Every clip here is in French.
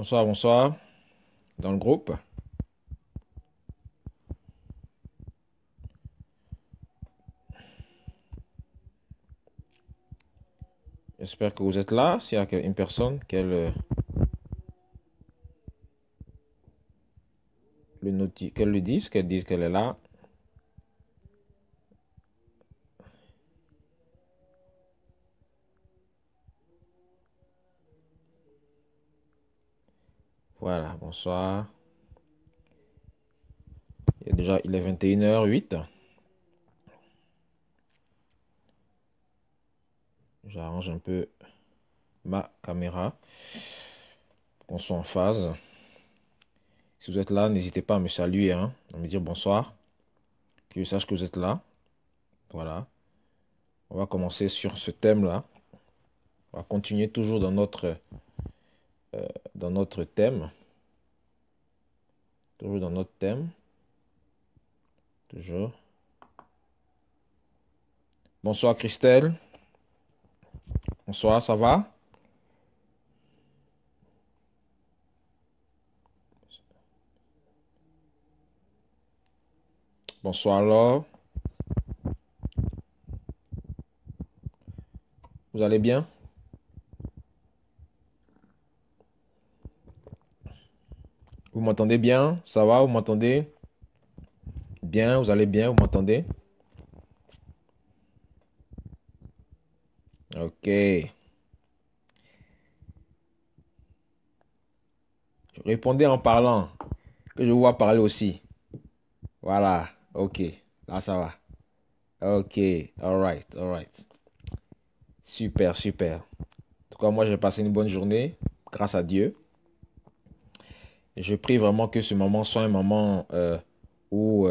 Bonsoir, bonsoir. Dans le groupe. J'espère que vous êtes là. S'il y a une personne, qu'elle le dise, qu'elle dise qu'elle est là. Voilà, bonsoir. Il est 21h08. J'arrange un peu ma caméra pour qu'on soit en phase. Si vous êtes là, n'hésitez pas à me saluer, hein, à me dire bonsoir, que je sache que vous êtes là. Voilà. On va commencer sur ce thème-là. On va continuer toujours dans notre thème. Toujours dans notre thème. Toujours. Bonsoir Christelle. Bonsoir, ça va? Bonsoir Laure. Vous allez bien? Vous m'entendez bien? Ça va? Vous m'entendez bien? Vous allez bien? Vous m'entendez? Ok. Répondez en parlant, que je vous vois parler aussi. Voilà. Ok. Là, ça va. Ok. All right. All right. Super, super. En tout cas, moi, j'ai passé une bonne journée, grâce à Dieu. Et je prie vraiment que ce moment soit un moment où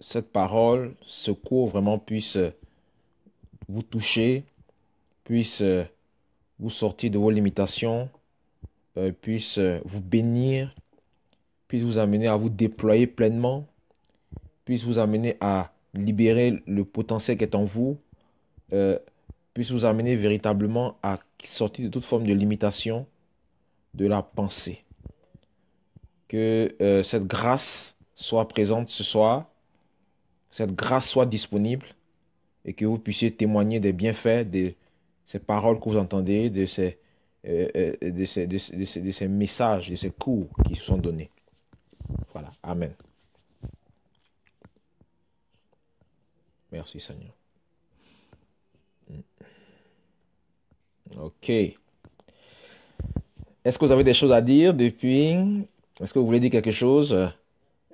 cette parole, ce cours vraiment puisse vous toucher, puisse vous sortir de vos limitations, puisse vous bénir, puisse vous amener à vous déployer pleinement, puisse vous amener à libérer le potentiel qui est en vous, euh, puisse vous amener véritablement à sortir de toute forme de limitation de la pensée. Que cette grâce soit présente ce soir, cette grâce soit disponible et que vous puissiez témoigner des bienfaits de ces paroles que vous entendez, de ces messages, de ces cours qui sont donnés. Voilà. Amen. Merci Seigneur. Ok. Est-ce que vous avez des choses à dire depuis? Est-ce que vous voulez dire quelque chose?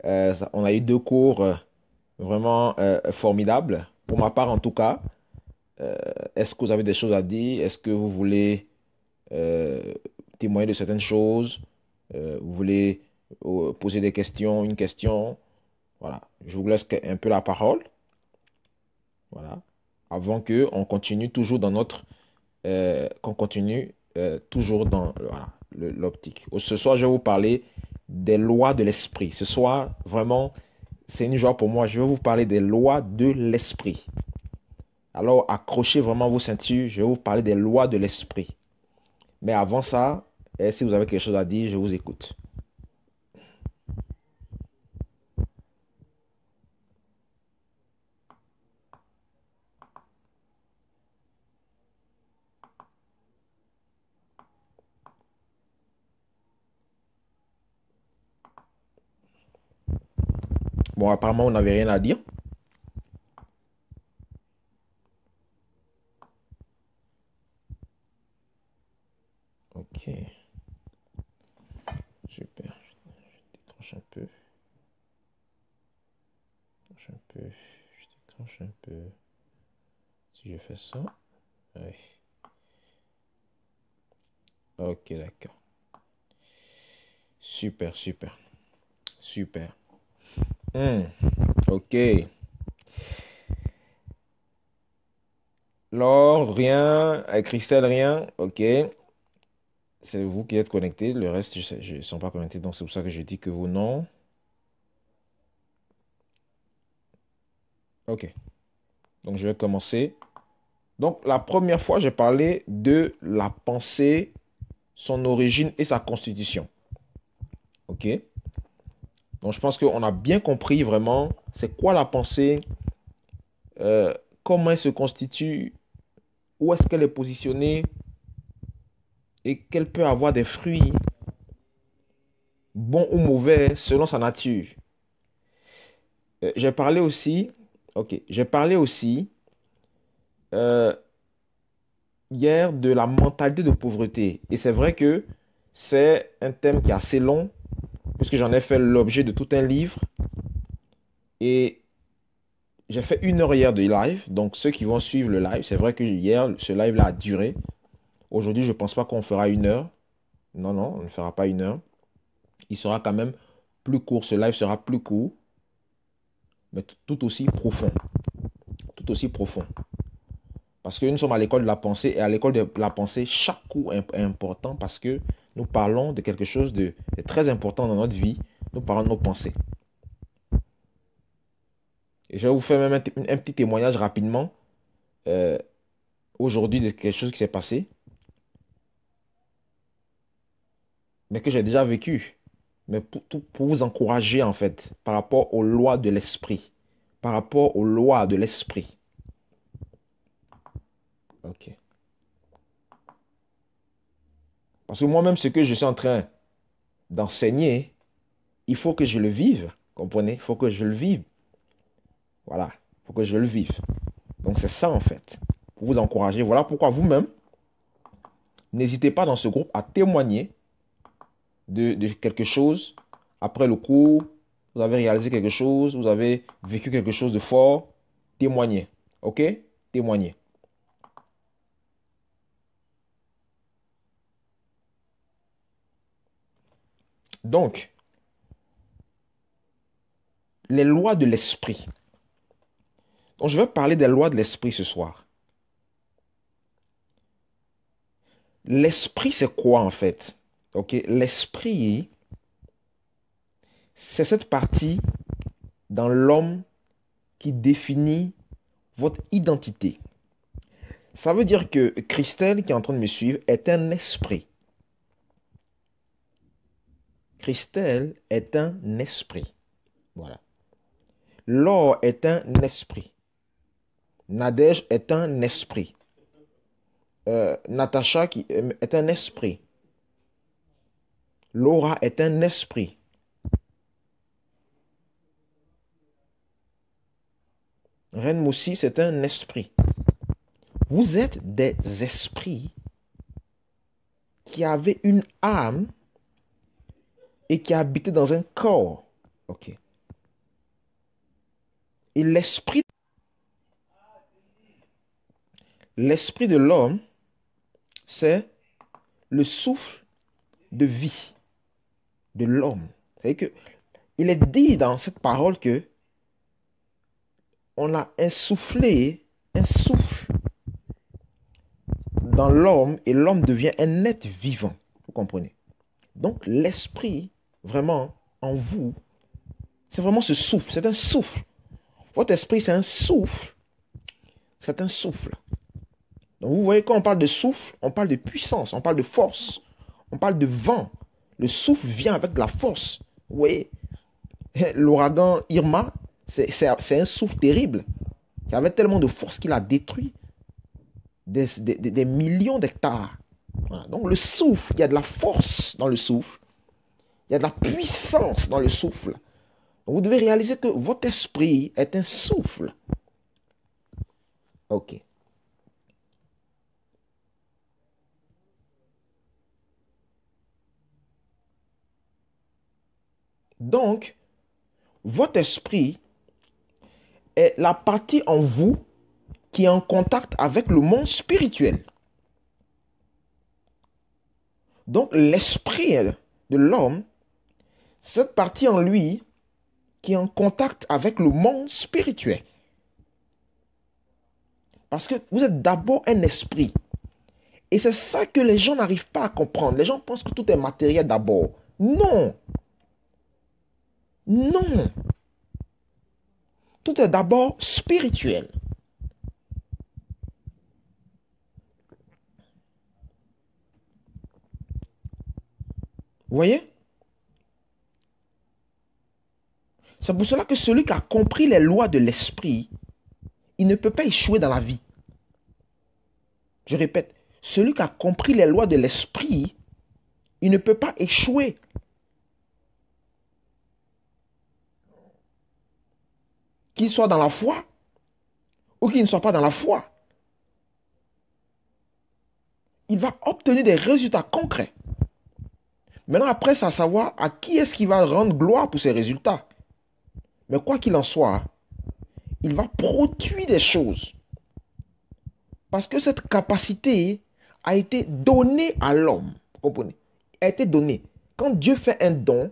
On a eu deux cours vraiment formidables. Pour ma part, en tout cas, est-ce que vous avez des choses à dire? Est-ce que vous voulez euh, témoigner de certaines choses? Vous voulez poser des questions, une question? Voilà. Je vous laisse un peu la parole. Voilà. Avant que on continue toujours dans qu'on continue toujours dans voilà, l'optique. Ce soir, je vais vous parler des lois de l'esprit. Ce soir, vraiment, c'est une joie pour moi. Je vais vous parler des lois de l'esprit. Alors, accrochez vraiment vos ceintures. Je vais vous parler des lois de l'esprit. Mais avant ça, si vous avez quelque chose à dire, je vous écoute. Bon, apparemment, vous n'avez rien à dire. Ok, super. Je décroche un peu. Je décroche un peu. Si je fais ça. Oui. Ok, d'accord. Super, super, super. Hmm, ok. Laure, rien. Christelle, rien. Ok. C'est vous qui êtes connectés. Le reste, je ne sont pas connectés. Donc, c'est pour ça que je dis que vous non. Ok. Donc, je vais commencer. Donc, la première fois, j'ai parlé de la pensée son origine et sa constitution. OK? Donc, je pense qu'on a bien compris vraiment c'est quoi la pensée, comment elle se constitue, où est-ce qu'elle est positionnée et qu'elle peut avoir des fruits, bons ou mauvais, selon sa nature. J'ai parlé aussi, ok, j'ai parlé aussi euh, hier de la mentalité de pauvreté. Et c'est vrai que c'est un thème qui est assez long, puisque j'en ai fait l'objet de tout un livre. Et j'ai fait 1 heure hier de live. Donc ceux qui vont suivre le live, c'est vrai que hier, ce live-là a duré. Aujourd'hui, je ne pense pas qu'on fera 1 heure. Non, non, on ne fera pas 1 heure. Il sera quand même plus court. Ce live sera plus court, mais tout aussi profond. Tout aussi profond. Parce que nous sommes à l'école de la pensée, et à l'école de la pensée, chaque cours est important parce que nous parlons de quelque chose de très important dans notre vie. Nous parlons de nos pensées. Et je vais vous faire même un petit témoignage rapidement euh, aujourd'hui de quelque chose qui s'est passé, mais que j'ai déjà vécu. Mais pour vous encourager en fait, par rapport aux lois de l'esprit. Par rapport aux lois de l'esprit. Ok. Parce que moi-même, ce que je suis en train d'enseigner, il faut que je le vive. Comprenez? Il faut que je le vive. Voilà. Il faut que je le vive. Donc c'est ça en fait. Pour vous encourager. Voilà pourquoi vous-même, n'hésitez pas dans ce groupe à témoigner de quelque chose. Après le cours, vous avez réalisé quelque chose, vous avez vécu quelque chose de fort. Témoignez. OK? Témoignez. Donc, les lois de l'esprit. Donc, je vais parler des lois de l'esprit ce soir. L'esprit, c'est quoi en fait? OK? L'esprit, c'est cette partie dans l'homme qui définit votre identité. Ça veut dire que Christelle, qui est en train de me suivre, est un esprit. Christelle est un esprit. Voilà. Laure est un esprit. Nadège est un esprit. Natacha est un esprit. Laura est un esprit. Reine Moussi, c'est un esprit. Vous êtes des esprits qui avaient une âme et qui habitaient dans un corps. Ok. Et l'esprit de l'homme, c'est le souffle de vie de l'homme. C'est-à-dire que il est dit dans cette parole que on a insufflé un souffle dans l'homme et l'homme devient un être vivant. Vous comprenez? Donc l'esprit, vraiment, en vous, c'est vraiment ce souffle. C'est un souffle. Votre esprit, c'est un souffle. C'est un souffle. Donc vous voyez, quand on parle de souffle, on parle de puissance, on parle de force, on parle de vent. Le souffle vient avec de la force. Vous voyez, l'ouragan Irma, c'est un souffle terrible qui avait tellement de force qu'il a détruit des millions d'hectares. Voilà. Donc le souffle, il y a de la force dans le souffle, il y a de la puissance dans le souffle. Donc, vous devez réaliser que votre esprit est un souffle. Ok. Donc, votre esprit est la partie en vous qui est en contact avec le monde spirituel. Donc, l'esprit de l'homme, cette partie en lui qui est en contact avec le monde spirituel. Parce que vous êtes d'abord un esprit. Et c'est ça que les gens n'arrivent pas à comprendre. Les gens pensent que tout est matériel d'abord. Non. Non. Tout est d'abord spirituel. Vous voyez? C'est pour cela que celui qui a compris les lois de l'esprit, il ne peut pas échouer dans la vie. Je répète, celui qui a compris les lois de l'esprit, il ne peut pas échouer. Qu'il soit dans la foi ou qu'il ne soit pas dans la foi, il va obtenir des résultats concrets. Maintenant, après, c'est à savoir à qui est-ce qu'il va rendre gloire pour ces résultats. Mais quoi qu'il en soit, il va produire des choses. Parce que cette capacité a été donnée à l'homme. Vous comprenez? A été donnée. Quand Dieu fait un don,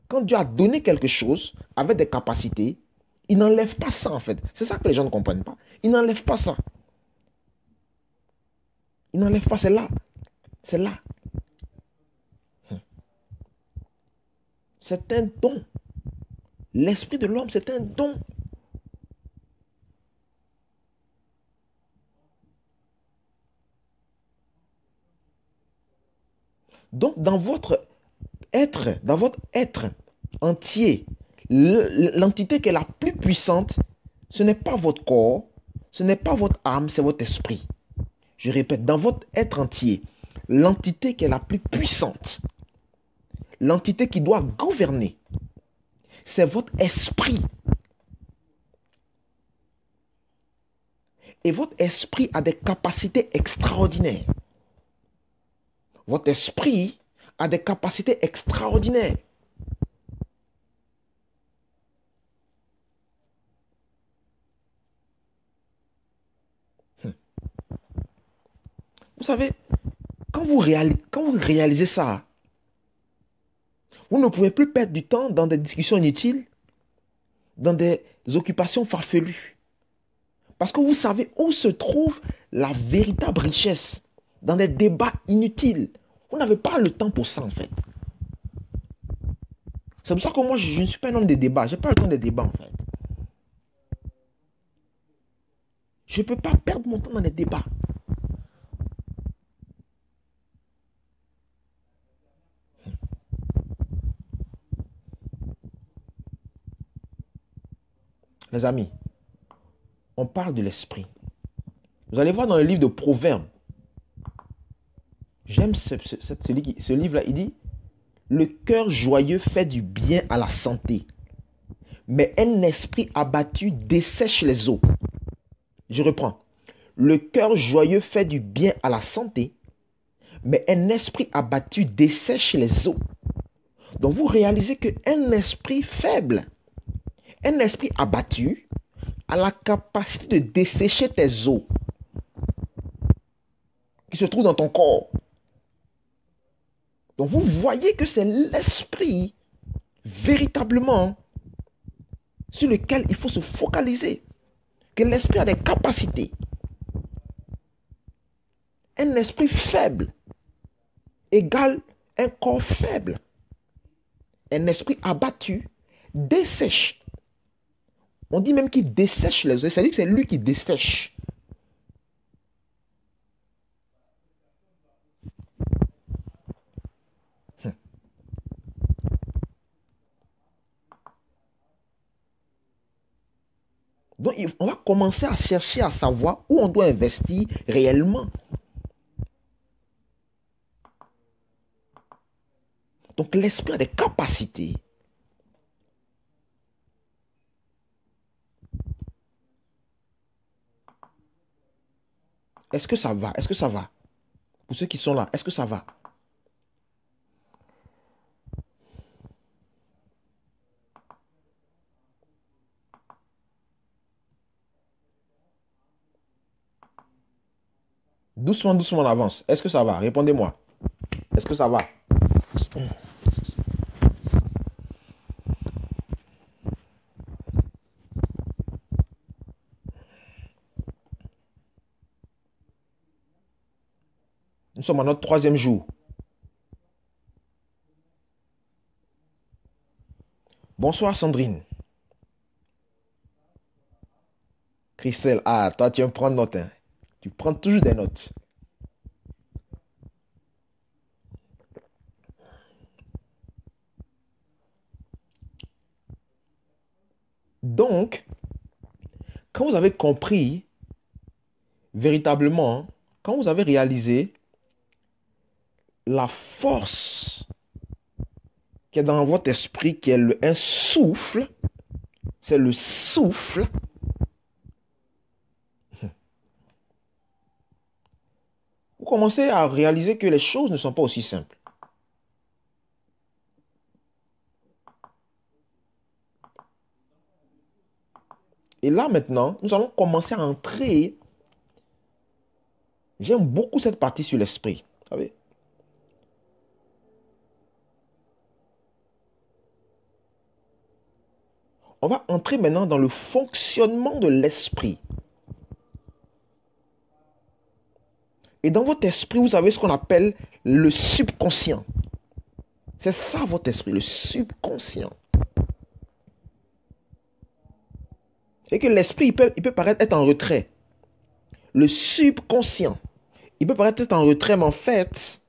quand Dieu a donné quelque chose avec des capacités, il n'enlève pas ça en fait. C'est ça que les gens ne comprennent pas. Il n'enlève pas ça. Il n'enlève pas, c'est là. C'est là. C'est un don. L'esprit de l'homme, c'est un don. Donc, dans votre être entier, l'entité qui est la plus puissante, ce n'est pas votre corps, ce n'est pas votre âme, c'est votre esprit. Je répète, dans votre être entier, l'entité qui est la plus puissante, l'entité qui doit gouverner, c'est votre esprit. Et votre esprit a des capacités extraordinaires. Votre esprit a des capacités extraordinaires. Vous savez, quand vous réalisez ça, vous ne pouvez plus perdre du temps dans des discussions inutiles, dans des occupations farfelues. Parce que vous savez où se trouve la véritable richesse, dans des débats inutiles. Vous n'avez pas le temps pour ça en fait. C'est pour ça que moi je ne suis pas un homme de débat. Je n'ai pas le temps des débats en fait. Je ne peux pas perdre mon temps dans les débats. Les amis, on parle de l'esprit. Vous allez voir dans le livre de Proverbes. J'aime ce livre-là. Il dit, le cœur joyeux fait du bien à la santé, mais un esprit abattu dessèche les os. Je reprends. Le cœur joyeux fait du bien à la santé, mais un esprit abattu dessèche les os. Donc vous réalisez qu'un esprit faible, un esprit abattu, a la capacité de dessécher tes os qui se trouvent dans ton corps. Donc vous voyez que c'est l'esprit véritablement sur lequel il faut se focaliser. Que l'esprit a des capacités. Un esprit faible égale un corps faible. Un esprit abattu dessèche. On dit même qu'il dessèche les os. C'est-à-dire que c'est lui qui dessèche. Donc, on va commencer à chercher à savoir où on doit investir réellement. Donc, l'esprit a des capacités. Est-ce que ça va? Est-ce que ça va? Pour ceux qui sont là, est-ce que ça va? Doucement, doucement, on avance. Est-ce que ça va? Répondez-moi. Est-ce que ça va? Nous sommes à notre 3e jour. Bonsoir Sandrine. Christelle, ah, toi tu aimes prendre note. Hein. Tu prends toujours des notes. Donc, quand vous avez compris véritablement, quand vous avez réalisé la force qui est dans votre esprit, qui est un souffle, c'est le souffle, vous commencez à réaliser que les choses ne sont pas aussi simples. Et là maintenant, nous allons commencer à entrer. J'aime beaucoup cette partie sur l'esprit. Vous savez? On va entrer maintenant dans le fonctionnement de l'esprit. Et dans votre esprit, vous avez ce qu'on appelle le subconscient. C'est ça votre esprit, le subconscient. Et que l'esprit, il peut paraître être en retrait. Le subconscient, il peut paraître être en retrait, mais en fait,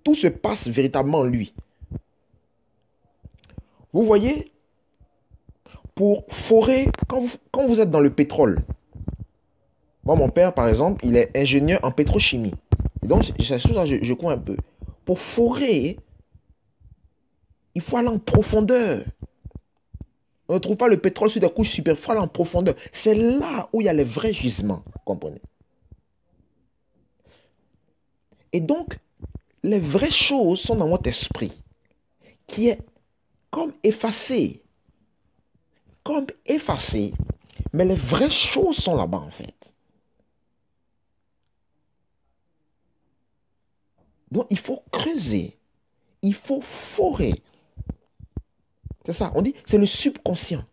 tout se passe véritablement en lui. Vous voyez, pour forer, quand vous êtes dans le pétrole, moi, mon père, par exemple, il est ingénieur en pétrochimie. Et donc, c'est ça, je crois un peu. Pour forer, il faut aller en profondeur. On ne trouve pas le pétrole sur des couches super, il faut aller en profondeur. C'est là où il y a les vrais gisements, vous comprenez? Et donc, les vraies choses sont dans votre esprit, qui est comme effacé. Comme effacé. Mais les vraies choses sont là-bas, en fait. Donc, il faut creuser. Il faut forer. C'est ça, on dit, c'est le subconscient.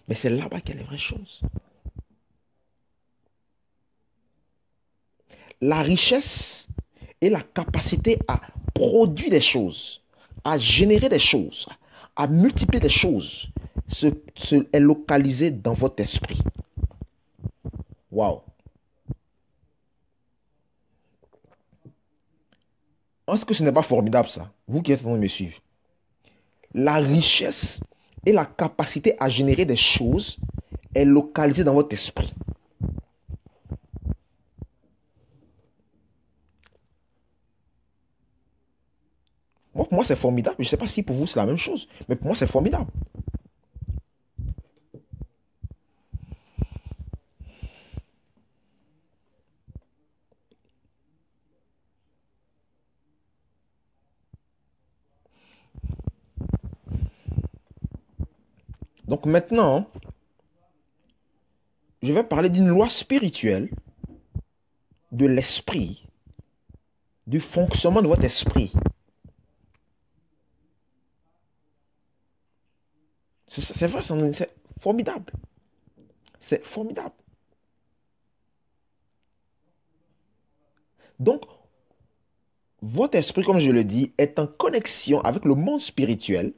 Mais c'est là-bas qu'il y a les vraies choses. La richesse et la capacité à produire des choses, à générer des choses, à multiplier des choses, est localisée dans votre esprit. Waouh! Est-ce que ce n'est pas formidable ça? Vous qui êtes en train de me suivre. La richesse et la capacité à générer des choses est localisée dans votre esprit. Moi, pour moi, c'est formidable. Je ne sais pas si pour vous, c'est la même chose. Mais pour moi, c'est formidable. Donc maintenant, je vais parler d'une loi spirituelle de l'esprit, du fonctionnement de votre esprit. C'est vrai, c'est formidable. C'est formidable. Donc, votre esprit, comme je le dis, est en connexion avec le monde spirituel.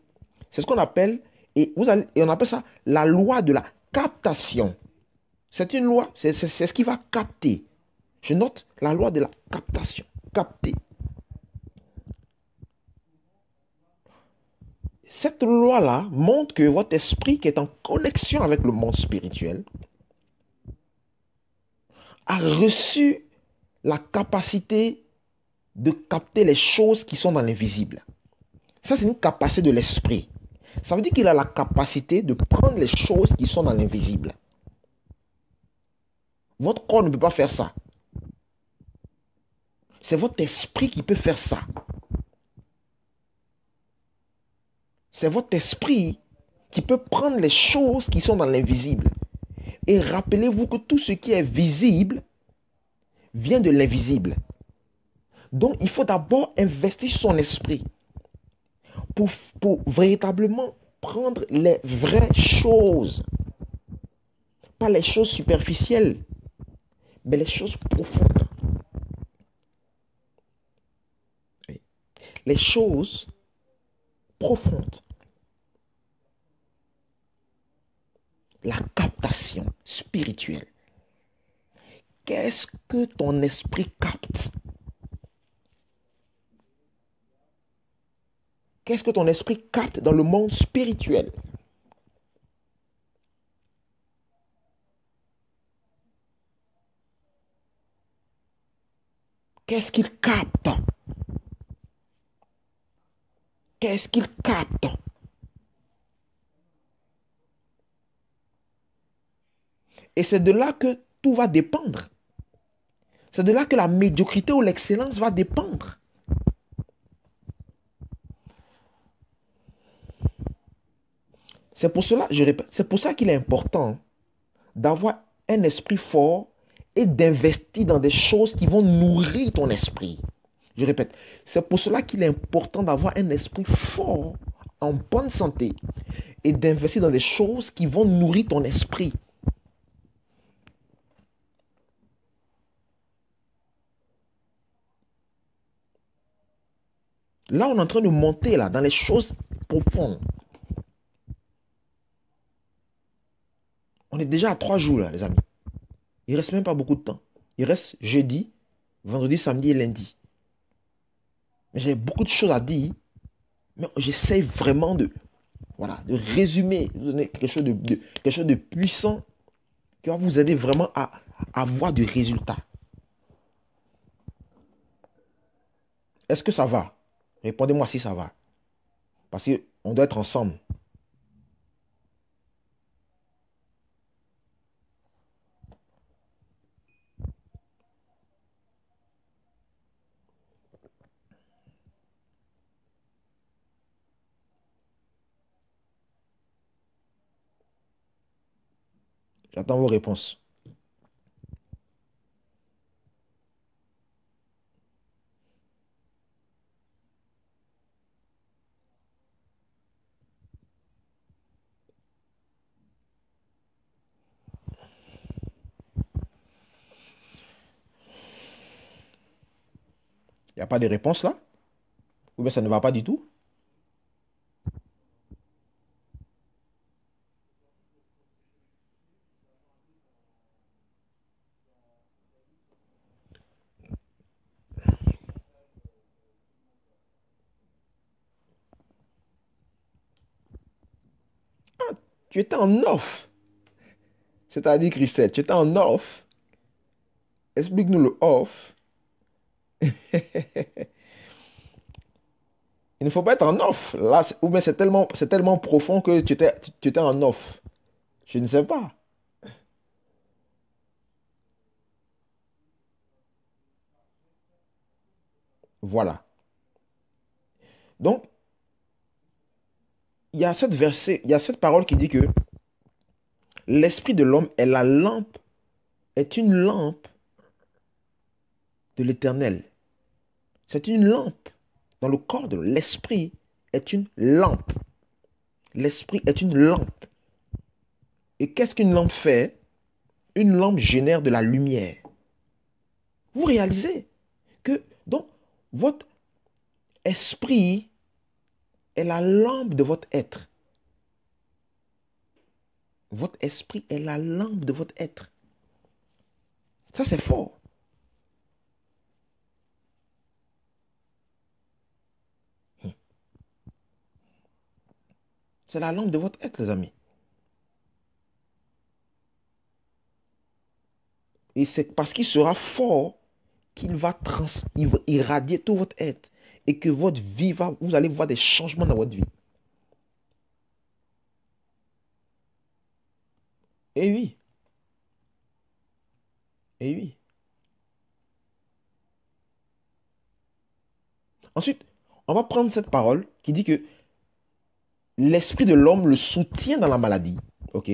C'est ce qu'on appelle, et on appelle ça la loi de la captation. C'est une loi, c'est ce qui va capter. Je note la loi de la captation. Capter. Cette loi-là montre que votre esprit qui est en connexion avec le monde spirituel a reçu la capacité de capter les choses qui sont dans l'invisible. Ça, c'est une capacité de l'esprit. Ça veut dire qu'il a la capacité de prendre les choses qui sont dans l'invisible. Votre corps ne peut pas faire ça. C'est votre esprit qui peut faire ça. C'est votre esprit qui peut prendre les choses qui sont dans l'invisible. Et rappelez-vous que tout ce qui est visible vient de l'invisible. Donc, il faut d'abord investir son esprit pour véritablement prendre les vraies choses. Pas les choses superficielles, mais les choses profondes. Les choses profondes. La captation spirituelle. Qu'est-ce que ton esprit capte? Qu'est-ce que ton esprit capte dans le monde spirituel? Qu'est-ce qu'il capte? Qu'est-ce qu'il capte? Et c'est de là que tout va dépendre. C'est de là que la médiocrité ou l'excellence va dépendre. C'est pour cela, je répète, c'est pour ça qu'il est important d'avoir un esprit fort et d'investir dans des choses qui vont nourrir ton esprit. Je répète, c'est pour cela qu'il est important d'avoir un esprit fort, en bonne santé, et d'investir dans des choses qui vont nourrir ton esprit. Là, on est en train de monter là, dans les choses profondes. On est déjà à 3 jours là, les amis. Il ne reste même pas beaucoup de temps. Il reste jeudi, vendredi, samedi et lundi. J'ai beaucoup de choses à dire, mais j'essaie vraiment de résumer, de donner quelque chose de puissant qui va vous aider vraiment à avoir du résultat. Est-ce que ça va? Répondez-moi si ça va. Parce qu'on doit être ensemble. J'attends vos réponses. Il n'y a pas de réponse là? Ou bien ça ne va pas du tout? Tu étais en off. C'est-à-dire, Christelle, tu étais en off. Explique-nous le off. Il ne faut pas être en off. Là, ou bien c'est tellement profond que tu étais en off. Je ne sais pas. Voilà. Donc, il y a cette parole qui dit que l'esprit de l'homme est la lampe, est une lampe de l'Éternel. C'est une lampe dans le corps de l'esprit est une lampe. L'esprit est une lampe. Et qu'est-ce qu'une lampe fait? Une lampe génère de la lumière. Vous réalisez que donc votre esprit est la lampe de votre être. Votre esprit est la lampe de votre être. Ça, c'est fort. C'est la lampe de votre être, les amis. Et c'est parce qu'il sera fort il va irradier tout votre être. Et que votre vie vous allez voir des changements dans votre vie. Et oui, et oui. Ensuite, on va prendre cette parole qui dit que l'esprit de l'homme le soutient dans la maladie. Ok?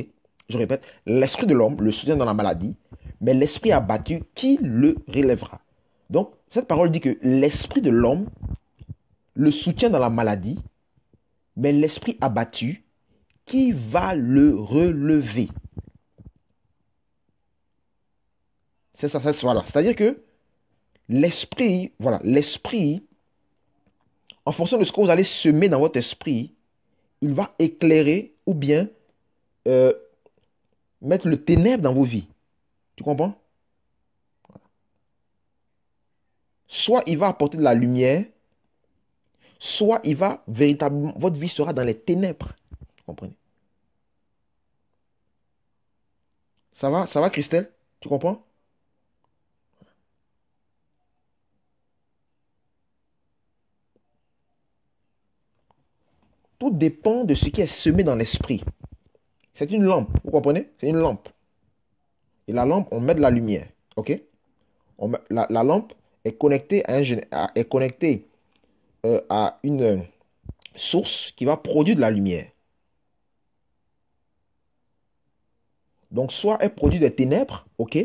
Je répète, l'esprit de l'homme le soutient dans la maladie, mais l'esprit abattu, qui le relèvera? Donc, cette parole dit que l'esprit de l'homme le soutient dans la maladie, mais l'esprit abattu, qui va le relever? C'est ça, voilà. C'est-à-dire que l'esprit, voilà, l'esprit, en fonction de ce que vous allez semer dans votre esprit, il va éclairer ou bien euh, mettre le ténèbre dans vos vies. Tu comprends? Soit il va apporter de la lumière, soit il va véritablement, votre vie sera dans les ténèbres. Vous comprenez? Ça va, Christelle? Tu comprends? dépend de ce qui est semé dans l'esprit. C'est une lampe, vous comprenez? C'est une lampe. Et la lampe, on met de la lumière. OK? La lampe est connectée est connectée à une source qui va produire de la lumière. Donc, soit elle produit des ténèbres, OK?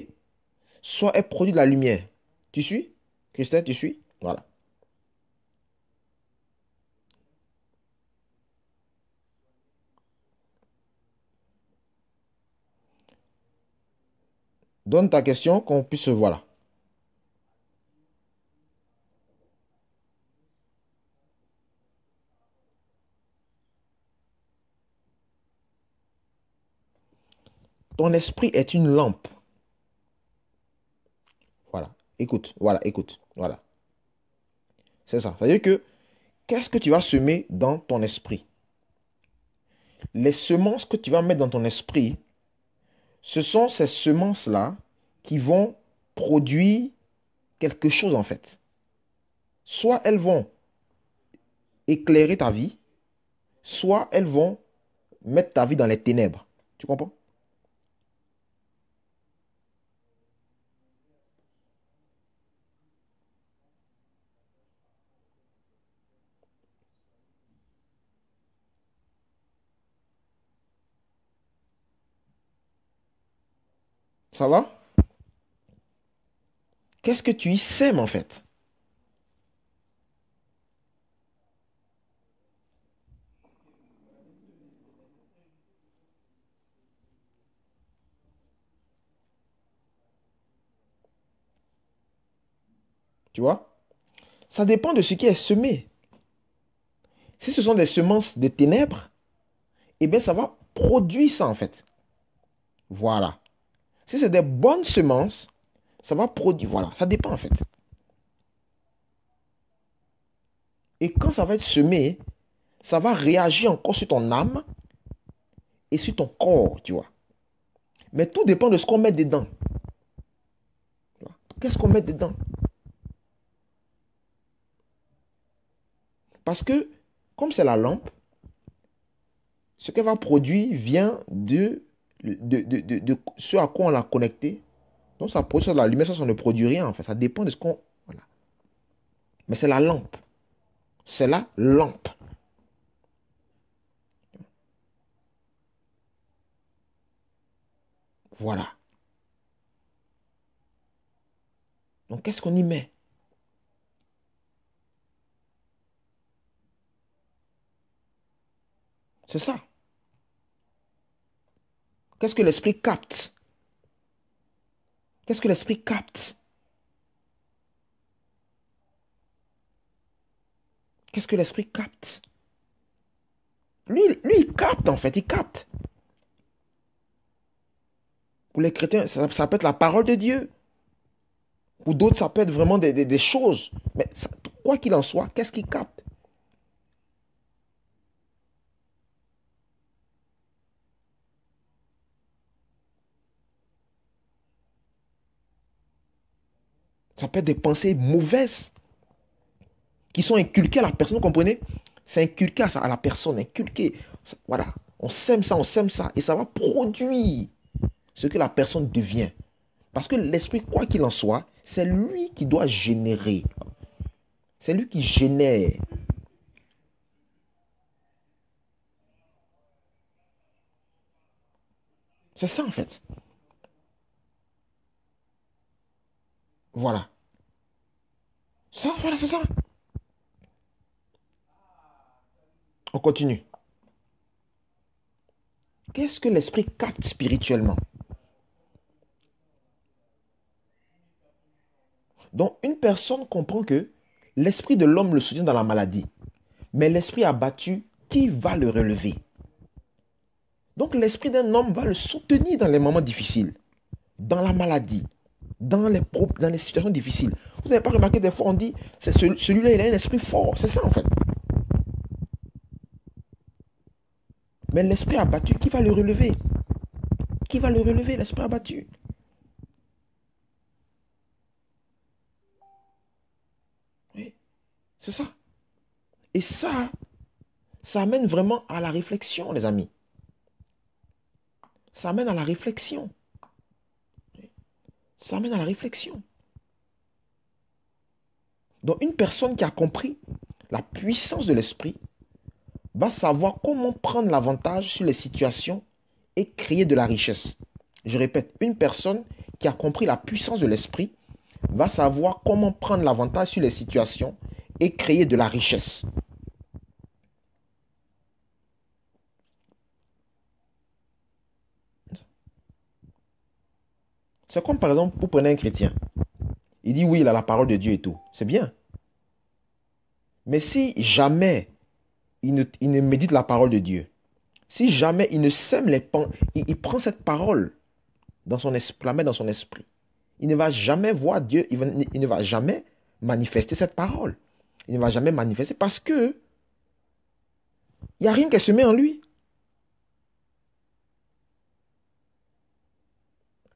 Soit elle produit de la lumière. Tu suis? Christelle, tu suis? Voilà. Donne ta question qu'on puisse voilà. Ton esprit est une lampe. Voilà. Écoute, voilà, écoute. Voilà. C'est ça. C'est-à-dire que qu'est-ce que tu vas semer dans ton esprit? Les semences que tu vas mettre dans ton esprit, ce sont ces semences-là qui vont produire quelque chose en fait. Soit elles vont éclairer ta vie, soit elles vont mettre ta vie dans les ténèbres. Tu comprends? Ça va? Qu'est-ce que tu y sèmes en fait? Tu vois? Ça dépend de ce qui est semé. Si ce sont des semences de ténèbres, eh bien ça va produire ça en fait. Voilà. Si c'est des bonnes semences, ça va produire. Voilà, ça dépend en fait. Et quand ça va être semé, ça va réagir encore sur ton âme et sur ton corps, tu vois. Mais tout dépend de ce qu'on met dedans. Qu'est-ce qu'on met dedans? Parce que, comme c'est la lampe, ce qu'elle va produire vient de ce à quoi on l'a connecté. Donc ça produit de la lumière, ça ne produit rien en fait. Ça dépend de ce qu'on... Voilà. Mais c'est la lampe. C'est la lampe. Voilà. Donc qu'est-ce qu'on y met? C'est ça. Qu'est-ce que l'esprit capte? Qu'est-ce que l'esprit capte? Qu'est-ce que l'esprit capte? Lui, il capte en fait, il capte. Pour les chrétiens, ça peut être la parole de Dieu. Pour d'autres, ça peut être vraiment des choses. Mais quoi qu'il en soit, qu'est-ce qu'il capte? Ça peut être des pensées mauvaises qui sont inculquées à la personne, vous comprenez? C'est inculqué à la personne, inculqué. Voilà. On sème ça. Et ça va produire ce que la personne devient. Parce que l'esprit, quoi qu'il en soit, c'est lui qui doit générer. C'est lui qui génère. C'est ça en fait. Voilà. Ça, voilà, c'est ça. On continue. Qu'est-ce que l'esprit capte spirituellement? Donc, une personne comprend que l'esprit de l'homme le soutient dans la maladie. Mais l'esprit abattu, qui va le relever? Donc, l'esprit d'un homme va le soutenir dans les moments difficiles, dans la maladie, dans les situations difficiles. Vous n'avez pas remarqué des fois, on dit, celui-là, il a un esprit fort. C'est ça, en fait. Mais l'esprit abattu, qui va le relever? Qui va le relever, l'esprit abattu? Oui, c'est ça. Et ça, Ça amène vraiment à la réflexion, les amis. Ça amène à la réflexion. Ça amène à la réflexion. Donc, une personne qui a compris la puissance de l'esprit va savoir comment prendre l'avantage sur les situations et créer de la richesse. Je répète, une personne qui a compris la puissance de l'esprit va savoir comment prendre l'avantage sur les situations et créer de la richesse. C'est comme par exemple, vous prenez un chrétien. Il dit oui, il a la parole de Dieu et tout. C'est bien. Mais si jamais il ne médite la parole de Dieu, si jamais il ne sème les pensées, il prend cette parole dans son esprit, la met dans son esprit, il ne va jamais voir Dieu, il ne va jamais manifester cette parole. Il ne va jamais manifester parce que il n'y a rien qui est semé en lui.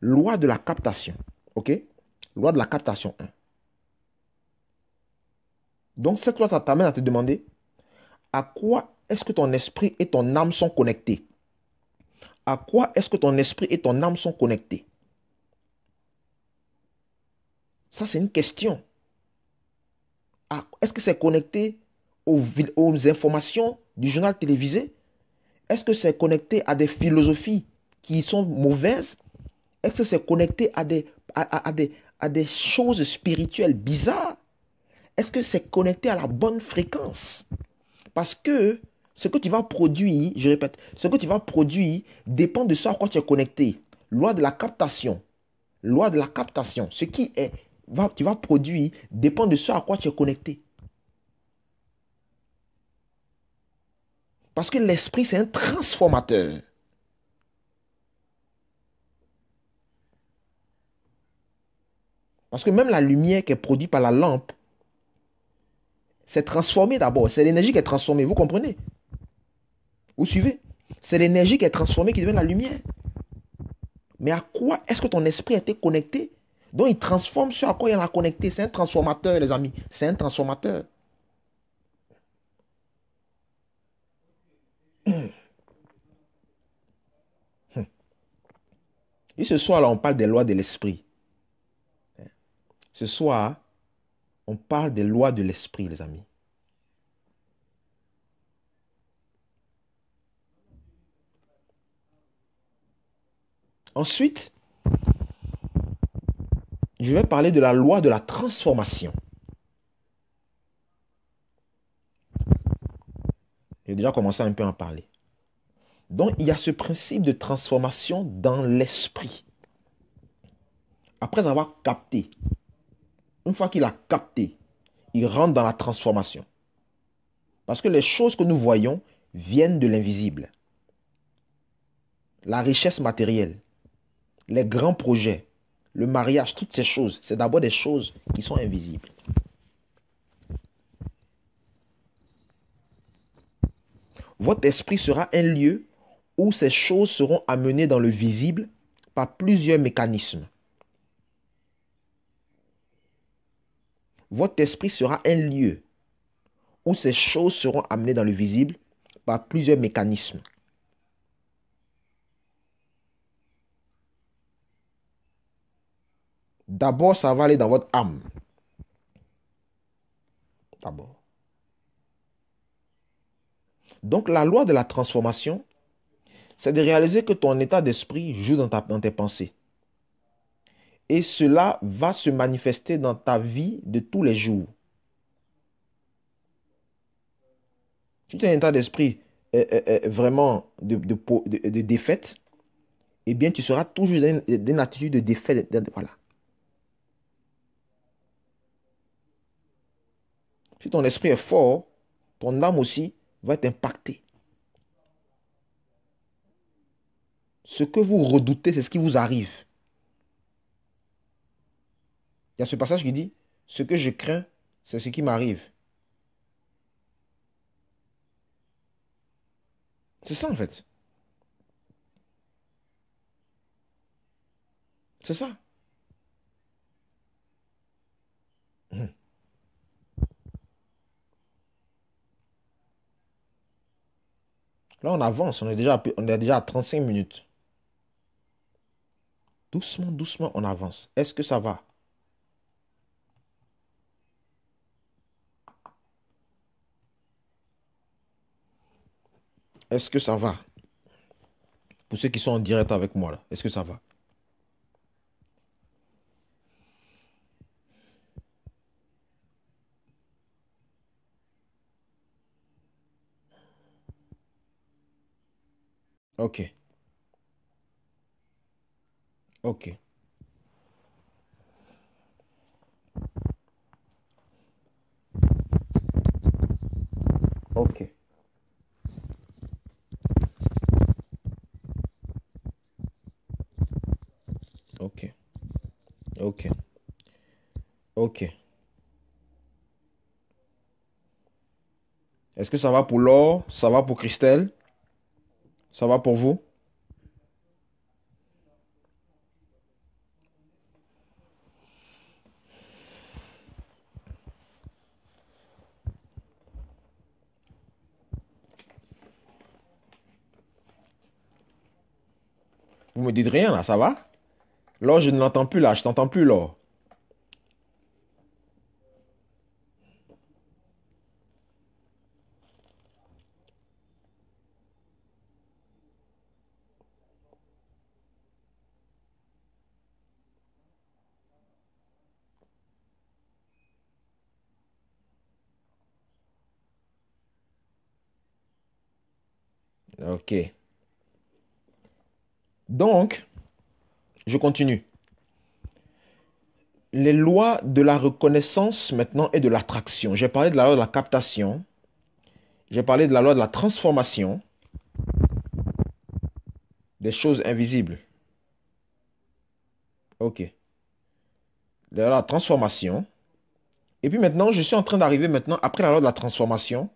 Loi de la captation. OK? Loi de la captation 1. Donc, cette loi, ça t'amène à te demander à quoi est-ce que ton esprit et ton âme sont connectés? À quoi est-ce que ton esprit et ton âme sont connectés? Ça, c'est une question. Est-ce que c'est connecté aux informations du journal télévisé? Est-ce que c'est connecté à des philosophies qui sont mauvaises? Est-ce que c'est connecté à des choses spirituelles bizarres? Est-ce que c'est connecté à la bonne fréquence? Parce que ce que tu vas produire, je répète, ce que tu vas produire dépend de ce à quoi tu es connecté. Loi de la captation. Loi de la captation. Ce qui est, tu vas produire dépend de ce à quoi tu es connecté. Parce que l'esprit, c'est un transformateur. Parce que même la lumière qui est produite par la lampe, c'est transformé d'abord. C'est l'énergie qui est transformée. Vous comprenez? Vous suivez? C'est l'énergie qui est transformée qui devient la lumière. Mais à quoi est-ce que ton esprit a été connecté? Donc il transforme ce à quoi il en a connecté. C'est un transformateur, les amis. C'est un transformateur. Et ce soir-là, on parle des lois de l'esprit. Ce soir, on parle des lois de l'esprit, les amis. Ensuite, je vais parler de la loi de la transformation. J'ai déjà commencé un peu à en parler. Donc, il y a ce principe de transformation dans l'esprit. Après avoir capté, une fois qu'il a capté, il rentre dans la transformation. Parce que les choses que nous voyons viennent de l'invisible. La richesse matérielle, les grands projets, le mariage, toutes ces choses, c'est d'abord des choses qui sont invisibles. Votre esprit sera un lieu où ces choses seront amenées dans le visible par plusieurs mécanismes. Votre esprit sera un lieu où ces choses seront amenées dans le visible par plusieurs mécanismes. D'abord, ça va aller dans votre âme. D'abord. Donc, la loi de la transformation, c'est de réaliser que ton état d'esprit joue dans tes pensées. Et cela va se manifester dans ta vie de tous les jours. Si tu as un état d'esprit vraiment de défaite, eh bien, tu seras toujours dans une attitude de défaite. Voilà. Si ton esprit est fort, ton âme aussi va être impactée. Ce que vous redoutez, c'est ce qui vous arrive. Il y a ce passage qui dit, ce que je crains, c'est ce qui m'arrive. C'est ça en fait. C'est ça. Mhm. Là, on avance. On est déjà à 35 minutes. Doucement, doucement, on avance. Est-ce que ça va? Est-ce que ça va? Pour ceux qui sont en direct avec moi, là, est-ce que ça va? Ok, ok, ok, ok, ok, ok. Est-ce que ça va pour Laure? Ça va pour Christelle? Ça va pour vous? Vous me dites rien là, ça va? Laure, je ne l'entends plus là, je t'entends plus Laure. Ok. Donc, je continue. Les lois de la reconnaissance maintenant et de l'attraction. J'ai parlé de la loi de la captation. J'ai parlé de la loi de la transformation des choses invisibles. Ok. La loi de la transformation. Et puis maintenant, je suis en train d'arriver maintenant, après la loi de la transformation,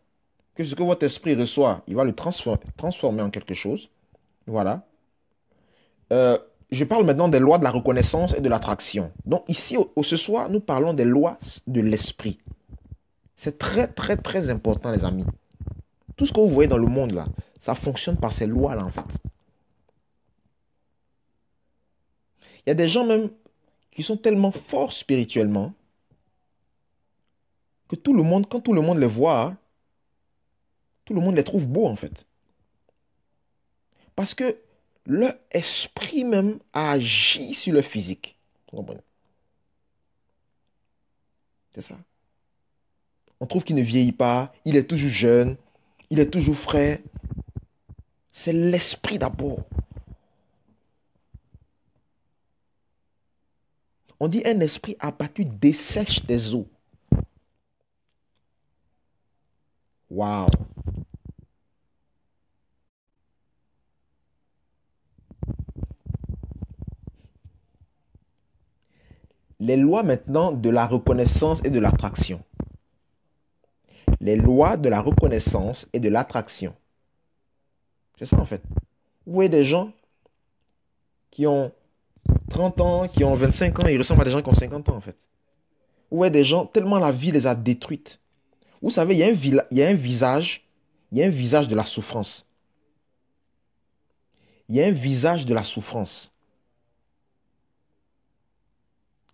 que ce que votre esprit reçoit, il va le transformer en quelque chose. Voilà. Euh, je parle maintenant des lois de la reconnaissance et de l'attraction. Donc ici, ce soir, nous parlons des lois de l'esprit. C'est très, très, très important, les amis. Tout ce que vous voyez dans le monde, là, ça fonctionne par ces lois-là, en fait. Il y a des gens même qui sont tellement forts spirituellement que tout le monde, quand tout le monde les voit, tout le monde les trouve beaux, en fait. Parce que leur esprit même agit sur le physique. Vous comprenez? C'est ça. On trouve qu'il ne vieillit pas, il est toujours jeune, il est toujours frais. C'est l'esprit d'abord. On dit un esprit abattu dessèche des eaux. Waouh! Les lois maintenant de la reconnaissance et de l'attraction. Les lois de la reconnaissance et de l'attraction. C'est ça en fait. Vous voyez des gens qui ont 30 ans, qui ont 25 ans, ils ressemblent à des gens qui ont 50 ans en fait. Vous voyez des gens, tellement la vie les a détruites. Vous savez, il y a un visage, il y a un visage de la souffrance. Il y a un visage de la souffrance.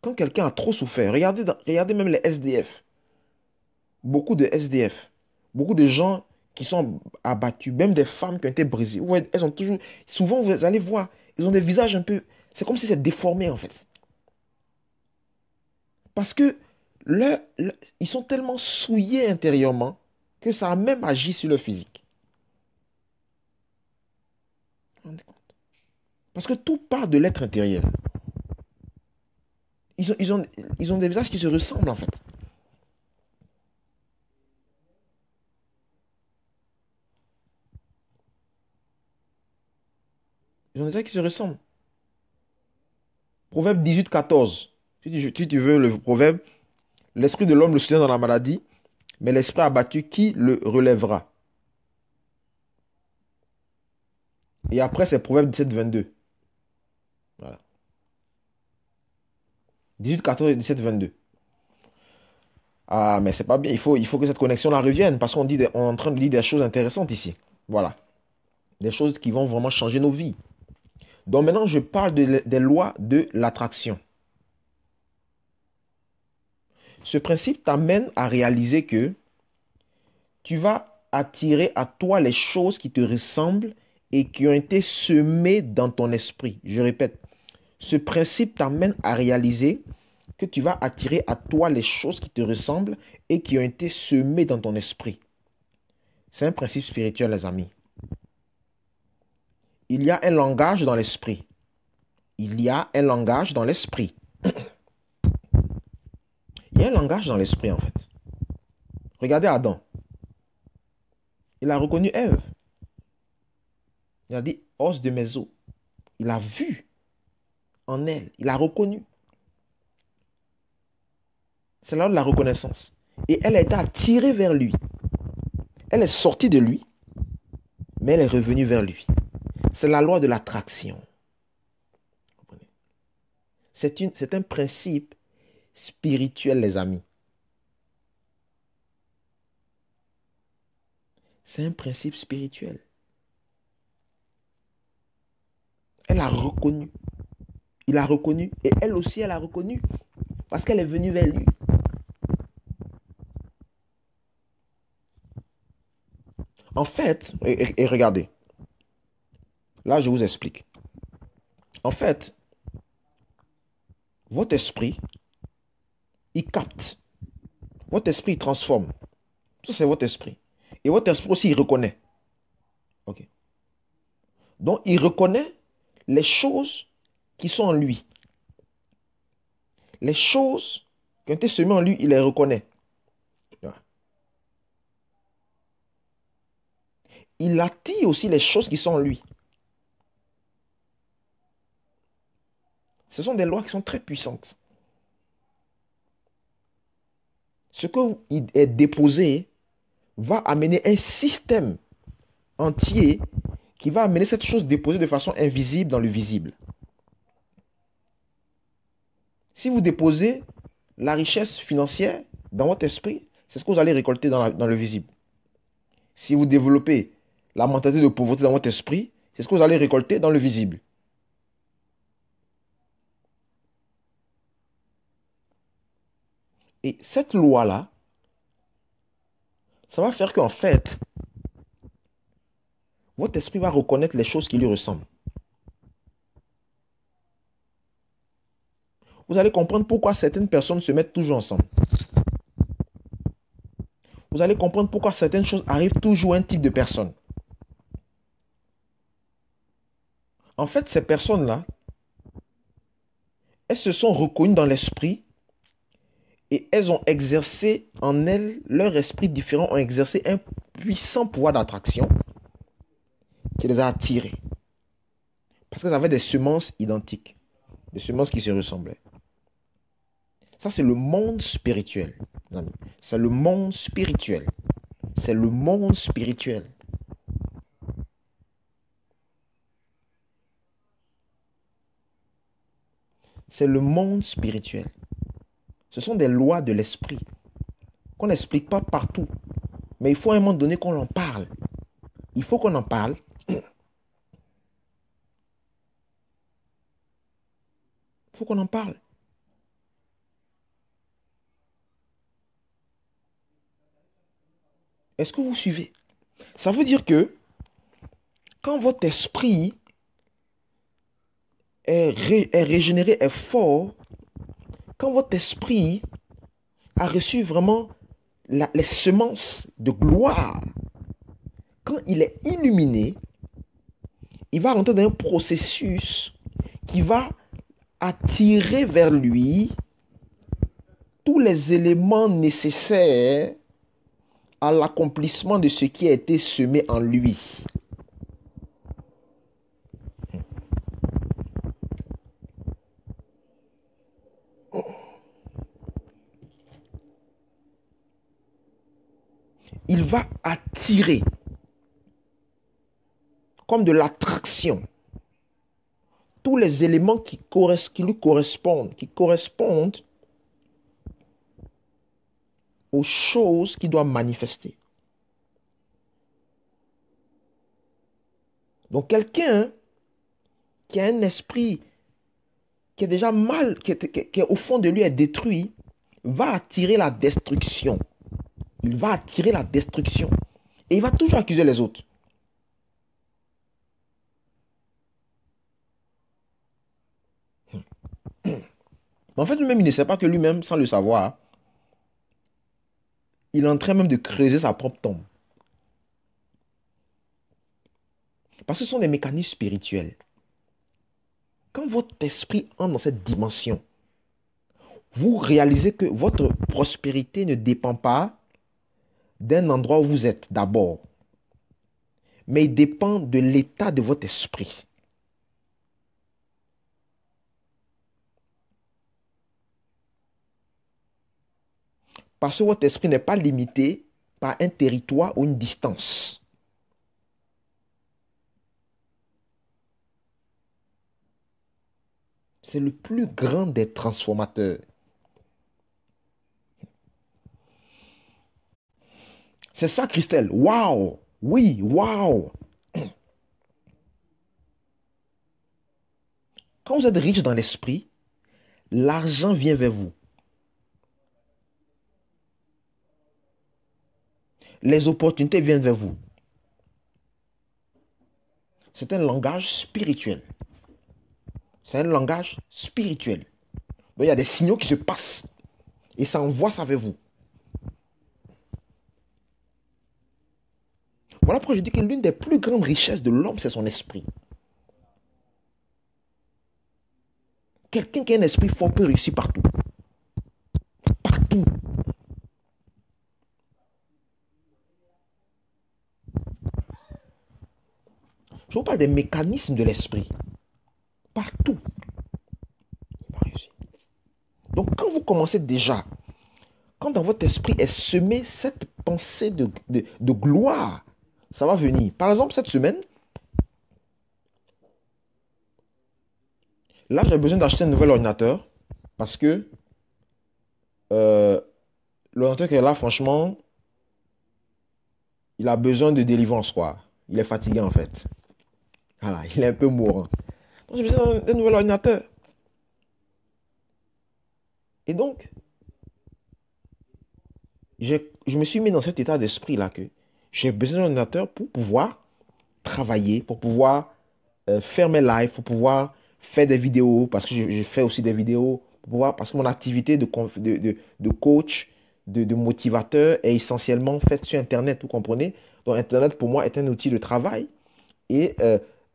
Quand quelqu'un a trop souffert, regardez même les SDF. Beaucoup de SDF. Beaucoup de gens qui sont abattus, même des femmes qui ont été brisées. Ouais, elles ont toujours. Souvent, vous allez voir, ils ont des visages un peu. C'est comme si c'est déformé en fait. Parce que ils sont tellement souillés intérieurement que ça a même agi sur le physique. Parce que tout part de l'être intérieur. Ils ont des visages qui se ressemblent en fait. Ils ont des visages qui se ressemblent. Proverbe 18, 14. Si tu veux le proverbe, l'esprit de l'homme le soutient dans la maladie, mais l'esprit abattu, qui le relèvera? Et après, c'est Proverbe 17, 22. Voilà. 18, 14 et 17, 22. Ah, mais c'est pas bien. Il faut que cette connexion-là revienne parce qu'on est en train de lire des choses intéressantes ici. Voilà. Des choses qui vont vraiment changer nos vies. Donc maintenant, je parle des lois de l'attraction. Ce principe t'amène à réaliser que tu vas attirer à toi les choses qui te ressemblent et qui ont été semées dans ton esprit. Je répète, ce principe t'amène à réaliser que tu vas attirer à toi les choses qui te ressemblent et qui ont été semées dans ton esprit. C'est un principe spirituel, les amis. Il y a un langage dans l'esprit. Il y a un langage dans l'esprit. Il y a un langage dans l'esprit, en fait. Regardez Adam. Il a reconnu Ève. Il a dit, os de mes os. Il a vu en elle. Il a reconnu. C'est là de la reconnaissance. Et elle a été attirée vers lui. Elle est sortie de lui, mais elle est revenue vers lui. C'est la loi de l'attraction. C'est un principe spirituel, les amis. C'est un principe spirituel. Elle a reconnu. Il a reconnu. Et elle aussi, elle a reconnu. Parce qu'elle est venue vers lui. En fait, et regardez. Là, je vous explique. En fait, votre esprit, il capte. Votre esprit, il transforme. Ça, c'est votre esprit. Et votre esprit aussi, il reconnaît. OK. Donc, il reconnaît les choses qui sont en lui. Les choses qui ont été semées en lui, il les reconnaît. Il attire aussi les choses qui sont en lui. Ce sont des lois qui sont très puissantes. Ce qui est déposé va amener un système entier qui va amener cette chose déposée de façon invisible dans le visible. Si vous déposez la richesse financière dans votre esprit, c'est ce que vous allez récolter dans le visible. Si vous développez la mentalité de pauvreté dans votre esprit, c'est ce que vous allez récolter dans le visible. Et cette loi-là, ça va faire qu'en fait, votre esprit va reconnaître les choses qui lui ressemblent. Vous allez comprendre pourquoi certaines personnes se mettent toujours ensemble. Vous allez comprendre pourquoi certaines choses arrivent toujours à un type de personne. En fait, ces personnes-là, elles se sont reconnues dans l'esprit et elles ont exercé en elles, leur esprit différent ont exercé un puissant pouvoir d'attraction qui les a attirées. Parce qu'elles avaient des semences identiques, des semences qui se ressemblaient. Ça, c'est le monde spirituel. C'est le monde spirituel. C'est le monde spirituel. C'est le monde spirituel. Ce sont des lois de l'esprit qu'on n'explique pas partout. Mais il faut à un moment donné qu'on en parle. Il faut qu'on en parle. Il faut qu'on en parle. Est-ce que vous suivez? Ça veut dire que quand votre esprit est régénéré, est fort, quand votre esprit a reçu vraiment les semences de gloire, quand il est illuminé, il va rentrer dans un processus qui va attirer vers lui tous les éléments nécessaires à l'accomplissement de ce qui a été semé en lui. Il va attirer comme de l'attraction tous les éléments qui lui correspondent aux choses qu'il doit manifester. Donc quelqu'un qui a un esprit qui est déjà mal, qui est au fond de lui est détruit, va attirer la destruction. Il va attirer la destruction. Et il va toujours accuser les autres. Mais en fait, lui-même, il ne sait pas que lui-même, sans le savoir, il est en train même de creuser sa propre tombe. Parce que ce sont des mécanismes spirituels. Quand votre esprit entre dans cette dimension, vous réalisez que votre prospérité ne dépend pas d'un endroit où vous êtes d'abord, mais il dépend de l'état de votre esprit. Parce que votre esprit n'est pas limité par un territoire ou une distance. C'est le plus grand des transformateurs. C'est ça, Christelle. Waouh! Oui, waouh! Quand vous êtes riche dans l'esprit, l'argent vient vers vous. Les opportunités viennent vers vous. C'est un langage spirituel. C'est un langage spirituel. Donc, il y a des signaux qui se passent. Et ça envoie ça vers vous. Voilà pourquoi je dis que l'une des plus grandes richesses de l'homme, c'est son esprit. Quelqu'un qui a un esprit fort peut réussir partout. Partout. Je vous parle des mécanismes de l'esprit. Partout. Donc quand vous commencez déjà, quand dans votre esprit est semée cette pensée de gloire, ça va venir. Par exemple, cette semaine, là, j'ai besoin d'acheter un nouvel ordinateur parce que l'ordinateur qui est là, franchement, il a besoin de délivrance, quoi. Il est fatigué, en fait. Voilà, il est un peu mourant. Donc, j'ai besoin d'un nouvel ordinateur. Et donc, je me suis mis dans cet état d'esprit-là que j'ai besoin d'un ordinateur pour pouvoir travailler, pour pouvoir faire mes lives, pour pouvoir faire des vidéos, parce que je fais aussi des vidéos, pour pouvoir, parce que mon activité de coach, de motivateur est essentiellement faite sur Internet, vous comprenez? Donc Internet pour moi est un outil de travail et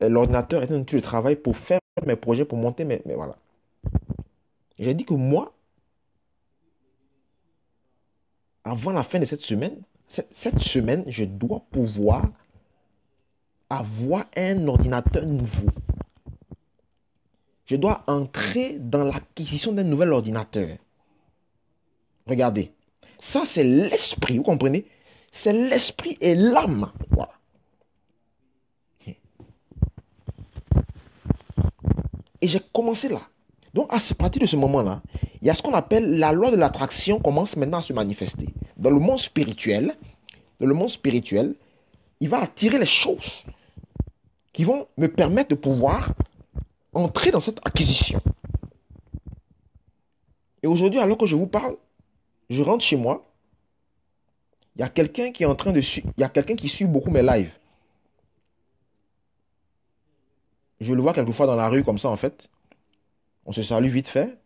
l'ordinateur est un outil de travail pour faire mes projets, pour monter mes voilà. J'ai dit que moi, avant la fin de cette semaine, je dois pouvoir avoir un ordinateur nouveau. Je dois entrer dans l'acquisition d'un nouvel ordinateur. Regardez. Ça, c'est l'esprit, vous comprenez? C'est l'esprit et l'âme. Voilà. Et j'ai commencé là. Donc, à partir de ce moment-là, il y a ce qu'on appelle la loi de l'attraction commence maintenant à se manifester. Dans le monde spirituel, il va attirer les choses qui vont me permettre de pouvoir entrer dans cette acquisition. Et aujourd'hui, alors que je vous parle, je rentre chez moi, il y a quelqu'un qui est en train de il y a quelqu'un qui suit beaucoup mes lives. Je le vois quelquefois dans la rue comme ça en fait. On se salue vite fait.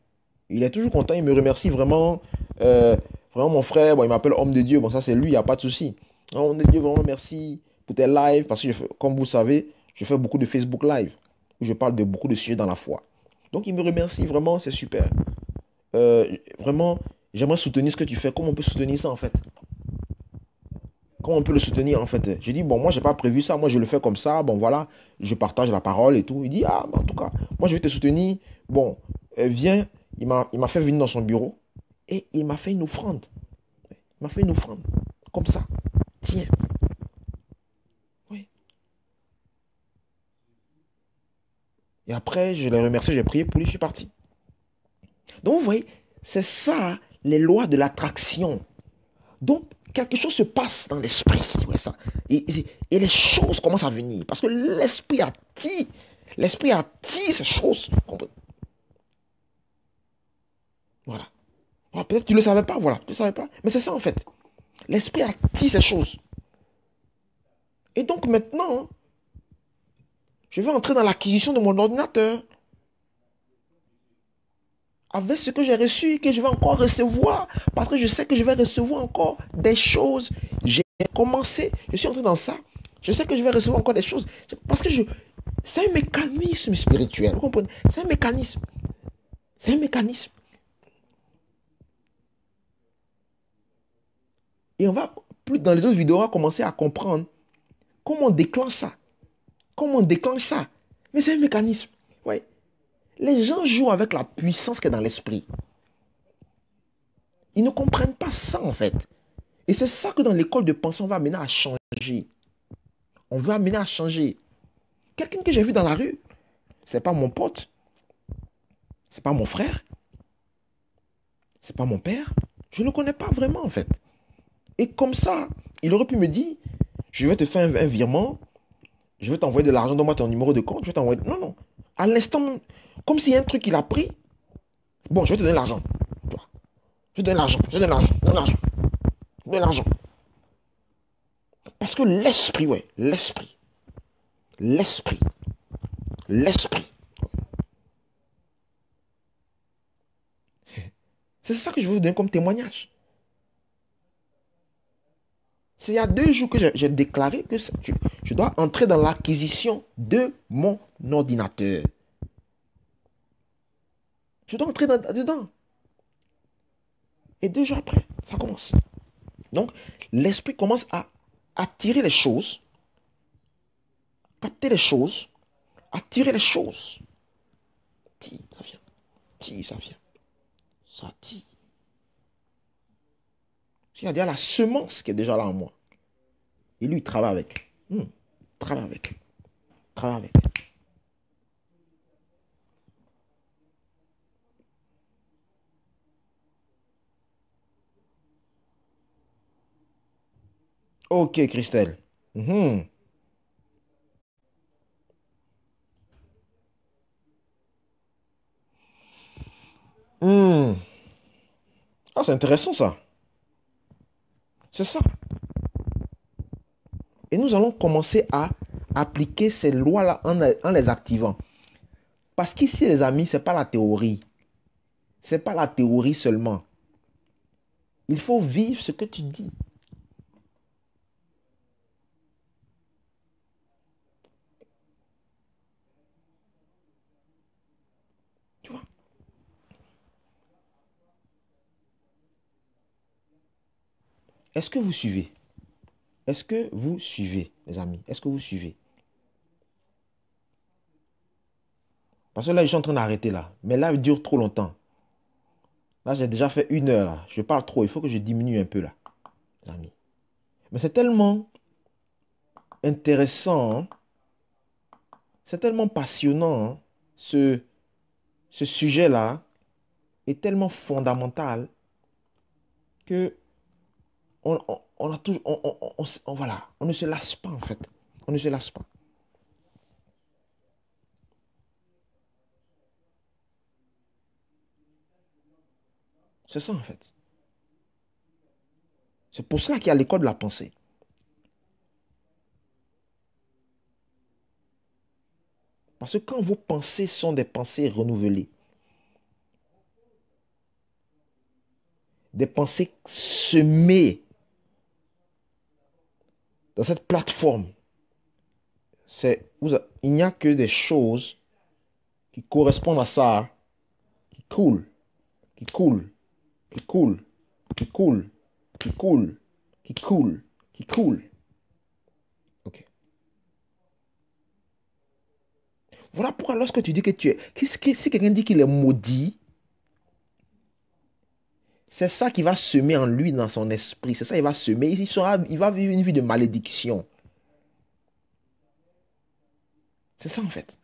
Il est toujours content, il me remercie vraiment. Vraiment mon frère, bon, il m'appelle homme de Dieu, bon ça c'est lui, il n'y a pas de souci. Homme de Dieu, vraiment merci pour tes lives, parce que comme vous savez, je fais beaucoup de Facebook live, où je parle de beaucoup de sujets dans la foi. Donc il me remercie vraiment, c'est super. Vraiment, j'aimerais soutenir ce que tu fais. Comment on peut soutenir ça en fait? Comment on peut le soutenir en fait? J'ai dit, bon, moi, j'ai pas prévu ça. Moi, je le fais comme ça. Bon, voilà, je partage la parole et tout. Il dit, ah, en tout cas, moi, je vais te soutenir. Bon, viens. Il m'a fait venir dans son bureau et il m'a fait une offrande. Il m'a fait une offrande. Comme ça. Tiens. Oui. Et après, je l'ai remercié, j'ai prié pour lui, je suis parti. Donc, vous voyez, c'est ça, les lois de l'attraction. Donc, quelque chose se passe dans l'esprit. Ouais, ça. et les choses commencent à venir. Parce que l'esprit attire ces choses. Voilà. Ah, peut-être que tu ne le savais pas, voilà. Tu ne le savais pas. Mais c'est ça en fait. L'esprit attire ces choses. Et donc maintenant, je vais entrer dans l'acquisition de mon ordinateur. Avec ce que j'ai reçu et que je vais encore recevoir. Parce que je sais que je vais recevoir encore des choses. J'ai commencé, je suis entré dans ça. Je sais que je vais recevoir encore des choses. Parce que c'est un mécanisme spirituel. Vous comprenez? C'est un mécanisme. C'est un mécanisme. Et on va, plus dans les autres vidéos, on va commencer à comprendre comment on déclenche ça. Comment on déclenche ça. Mais c'est un mécanisme. Ouais. Les gens jouent avec la puissance qui est dans l'esprit. Ils ne comprennent pas ça en fait. Et c'est ça que dans l'école de pensée, on va amener à changer. On veut amener à changer. Quelqu'un que j'ai vu dans la rue, c'est pas mon pote, c'est pas mon frère, c'est pas mon père. Je ne le connais pas vraiment en fait. Et comme ça, il aurait pu me dire, je vais te faire un virement, je vais t'envoyer de l'argent, donne-moi ton numéro de compte, je vais t'envoyer. Non, non. À l'instant, comme s'il y a un truc qu'il a pris, bon, je vais te donner l'argent. Je te donne l'argent, je te donne l'argent, je te donne l'argent, je te donne l'argent. Parce que l'esprit, ouais, l'esprit, l'esprit. C'est ça que je veux vous donner comme témoignage. C'est il y a 2 jours que j'ai déclaré que je dois entrer dans l'acquisition de mon ordinateur. Je dois entrer dedans. Et 2 jours après, ça commence. Donc, l'esprit commence à attirer les choses, capter les choses, attirer les choses. Tire, ça vient. Tire, ça vient. Ça tire. C'est-à-dire la semence qui est déjà là en moi. Et lui, il travaille avec. Travaille avec. Travaille avec. Ok, Christelle. Mhm. Hmm. Ah, c'est intéressant ça. C'est ça. Et nous allons commencer à appliquer ces lois-là en les activant. Parce qu'ici, les amis, ce n'est pas la théorie. Ce n'est pas la théorie seulement. Il faut vivre ce que tu dis. Tu vois? Est-ce que vous suivez? Est-ce que vous suivez, les amis? Est-ce que vous suivez? Parce que là, je suis en train d'arrêter là. Mais là, il dure trop longtemps. Là, j'ai déjà fait 1 heure. Là. Je parle trop. Il faut que je diminue un peu là, les amis. Mais c'est tellement intéressant, hein. C'est tellement passionnant, hein. Ce sujet-là est tellement fondamental que on a toujours, voilà, on ne se lasse pas en fait. On ne se lasse pas. C'est ça en fait. C'est pour cela qu'il y a l'école de la pensée. Parce que quand vos pensées sont des pensées renouvelées, des pensées semées dans cette plateforme, il n'y a que des choses qui correspondent à ça, qui coulent, qui coulent, qui coulent, qui coulent, qui coulent, qui coulent, qui coulent. Ok. Voilà pourquoi lorsque tu dis que tu es, si quelqu'un dit qu'il est maudit, c'est ça qui va semer en lui, dans son esprit. C'est ça qu'il va semer. Il va vivre une vie de malédiction. C'est ça en fait.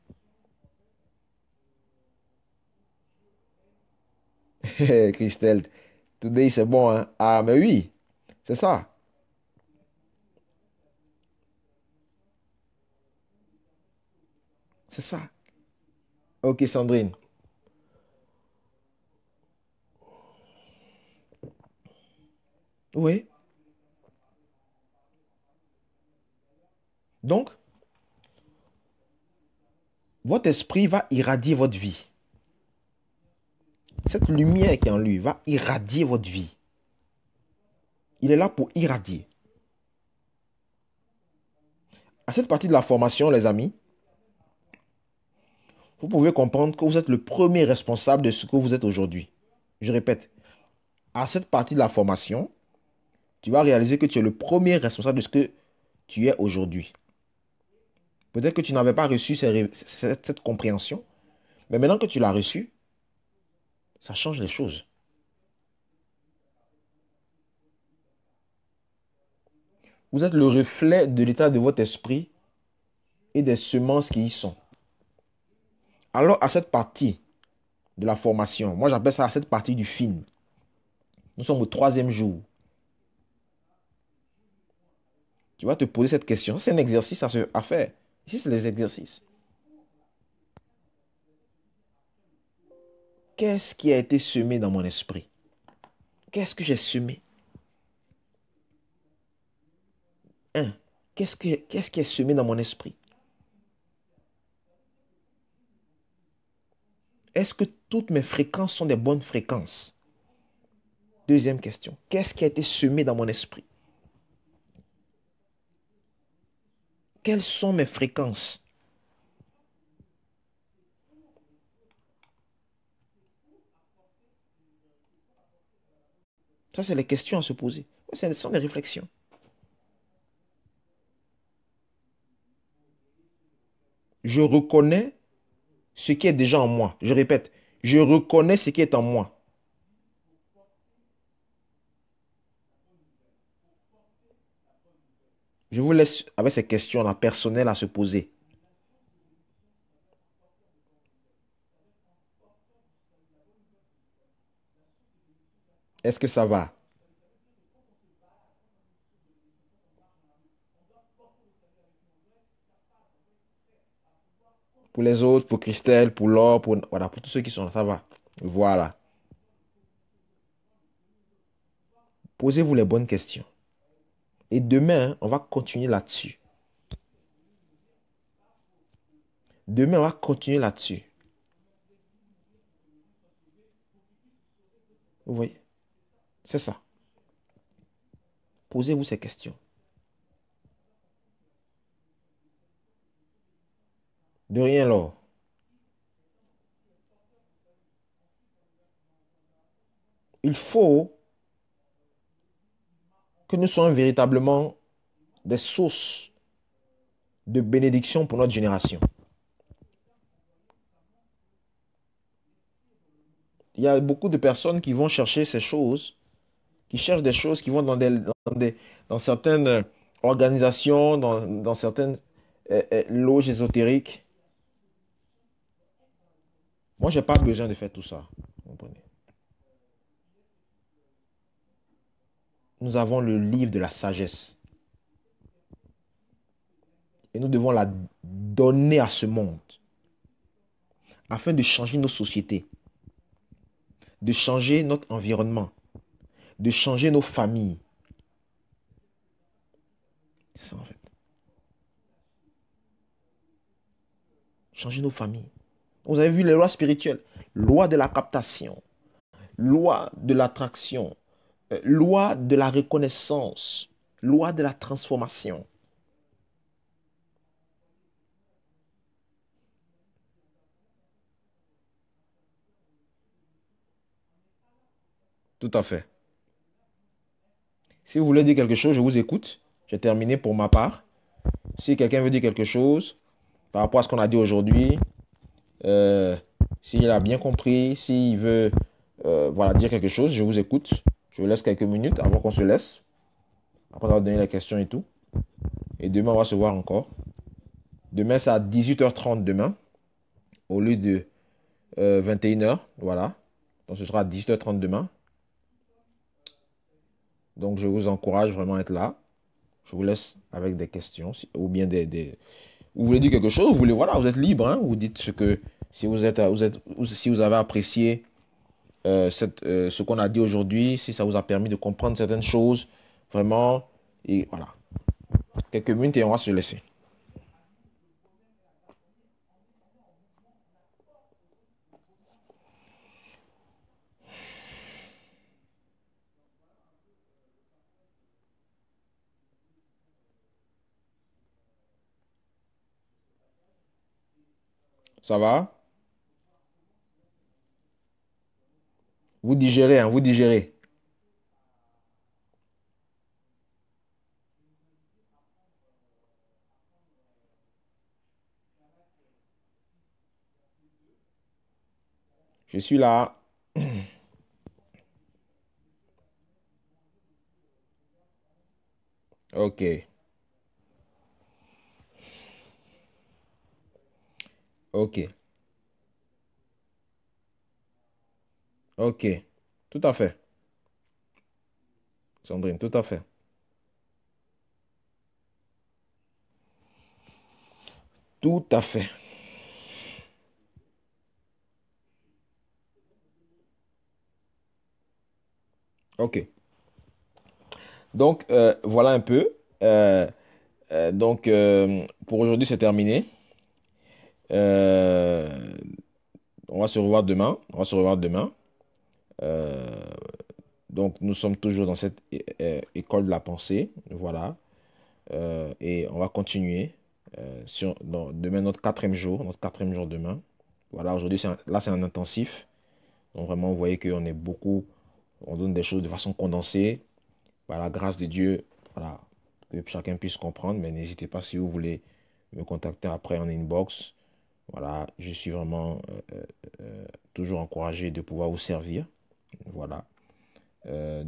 Christelle, today c'est bon, hein? Ah, mais oui, c'est ça. C'est ça. Ok, Sandrine. Oui. Donc, votre esprit va irradier votre vie. Cette lumière qui est en lui va irradier votre vie. Il est là pour irradier. À cette partie de la formation, les amis, vous pouvez comprendre que vous êtes le premier responsable de ce que vous êtes aujourd'hui. Je répète, à cette partie de la formation, tu vas réaliser que tu es le premier responsable de ce que tu es aujourd'hui. Peut-être que tu n'avais pas reçu cette compréhension, mais maintenant que tu l'as reçue, ça change les choses. Vous êtes le reflet de l'état de votre esprit et des semences qui y sont. Alors, à cette partie de la formation, moi j'appelle ça cette partie du film. Nous sommes au 3e jour. Tu vas te poser cette question. C'est un exercice à faire. Ici, c'est les exercices. Qu'est-ce qui a été semé dans mon esprit? Qu'est-ce que j'ai semé? Qu'est-ce qui est semé dans mon esprit? Est-ce que toutes mes fréquences sont des bonnes fréquences? Deuxième question. Qu'est-ce qui a été semé dans mon esprit? Quelles sont mes fréquences? Ça, c'est les questions à se poser. Ce sont des réflexions. Je reconnais ce qui est déjà en moi. Je répète, je reconnais ce qui est en moi. Je vous laisse avec ces questions-là personnelles à se poser. Est-ce que ça va? Pour les autres, pour Christelle, pour Laure, voilà, pour tous ceux qui sont là, ça va. Voilà. Posez-vous les bonnes questions. Et demain, on va continuer là-dessus. Demain, on va continuer là-dessus. Vous voyez? C'est ça. Posez-vous ces questions. De rien, Laure. Il faut que nous soyons véritablement des sources de bénédiction pour notre génération. Il y a beaucoup de personnes qui vont chercher ces choses, qui cherchent des choses, qui vont dans certaines organisations, dans certaines loges ésotériques. Moi, je n'ai pas besoin de faire tout ça. Vous comprenez? Nous avons le livre de la sagesse. Et nous devons la donner à ce monde afin de changer nos sociétés, de changer notre environnement, de changer nos familles. C'est ça en fait. Changer nos familles. Vous avez vu les lois spirituelles. Loi de la captation, loi de l'attraction, loi de la reconnaissance, loi de la transformation. Tout à fait. Si vous voulez dire quelque chose, je vous écoute. J'ai terminé pour ma part. Si quelqu'un veut dire quelque chose par rapport à ce qu'on a dit aujourd'hui, euh, s'il a bien compris, s'il veut voilà, dire quelque chose, je vous écoute. Je vous laisse quelques minutes avant qu'on se laisse. Après avoir donné les questions et tout. Et demain, on va se voir encore. Demain, c'est à 18h30 demain, au lieu de 21h. Voilà. Donc, ce sera à 18h30 demain. Donc, je vous encourage vraiment à être là. Je vous laisse avec des questions ou bien vous voulez dire quelque chose, vous voulez, voilà, vous êtes libre, hein, vous dites ce que, si si vous avez apprécié ce qu'on a dit aujourd'hui, si ça vous a permis de comprendre certaines choses, vraiment, et voilà. Quelques minutes et on va se laisser. Ça va? Vous digérez, hein, vous digérez. Je suis là. Ok, ok, ok. Tout à fait. Sandrine, tout à fait. Tout à fait. Ok. Donc, voilà un peu. Pour aujourd'hui, c'est terminé. Euh, on va se revoir demain. On va se revoir demain. Euh, donc, nous sommes toujours dans cette école de la pensée. Voilà. Et on va continuer demain, notre quatrième jour demain. Voilà, aujourd'hui, là, c'est un intensif. Donc, vraiment, vous voyez qu'on est beaucoup, on donne des choses de façon condensée. Par la grâce de Dieu, voilà, que chacun puisse comprendre. Mais n'hésitez pas si vous voulez me contacter après en inbox. Voilà, je suis vraiment toujours encouragé de pouvoir vous servir. Voilà. À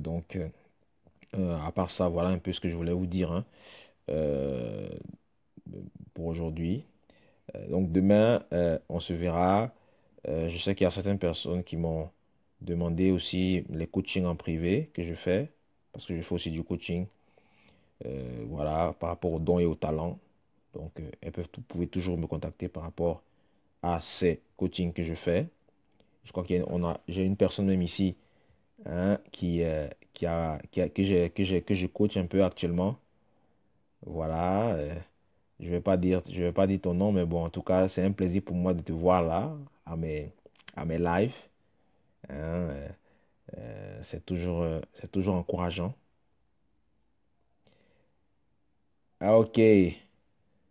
part ça, voilà un peu ce que je voulais vous dire, hein, euh, pour aujourd'hui. Donc demain, on se verra. Je sais qu'il y a certaines personnes qui m'ont demandé aussi les coachings en privé que je fais, parce que je fais aussi du coaching, voilà, par rapport aux dons et aux talents. Donc, vous pouvez toujours me contacter par rapport à ces coachings que je fais. Je crois j'ai une personne même ici, hein, que je coach un peu actuellement. Voilà. Je vais pas dire ton nom, mais bon, en tout cas, c'est un plaisir pour moi de te voir là, à mes lives, hein. C'est toujours encourageant. Ah, ok.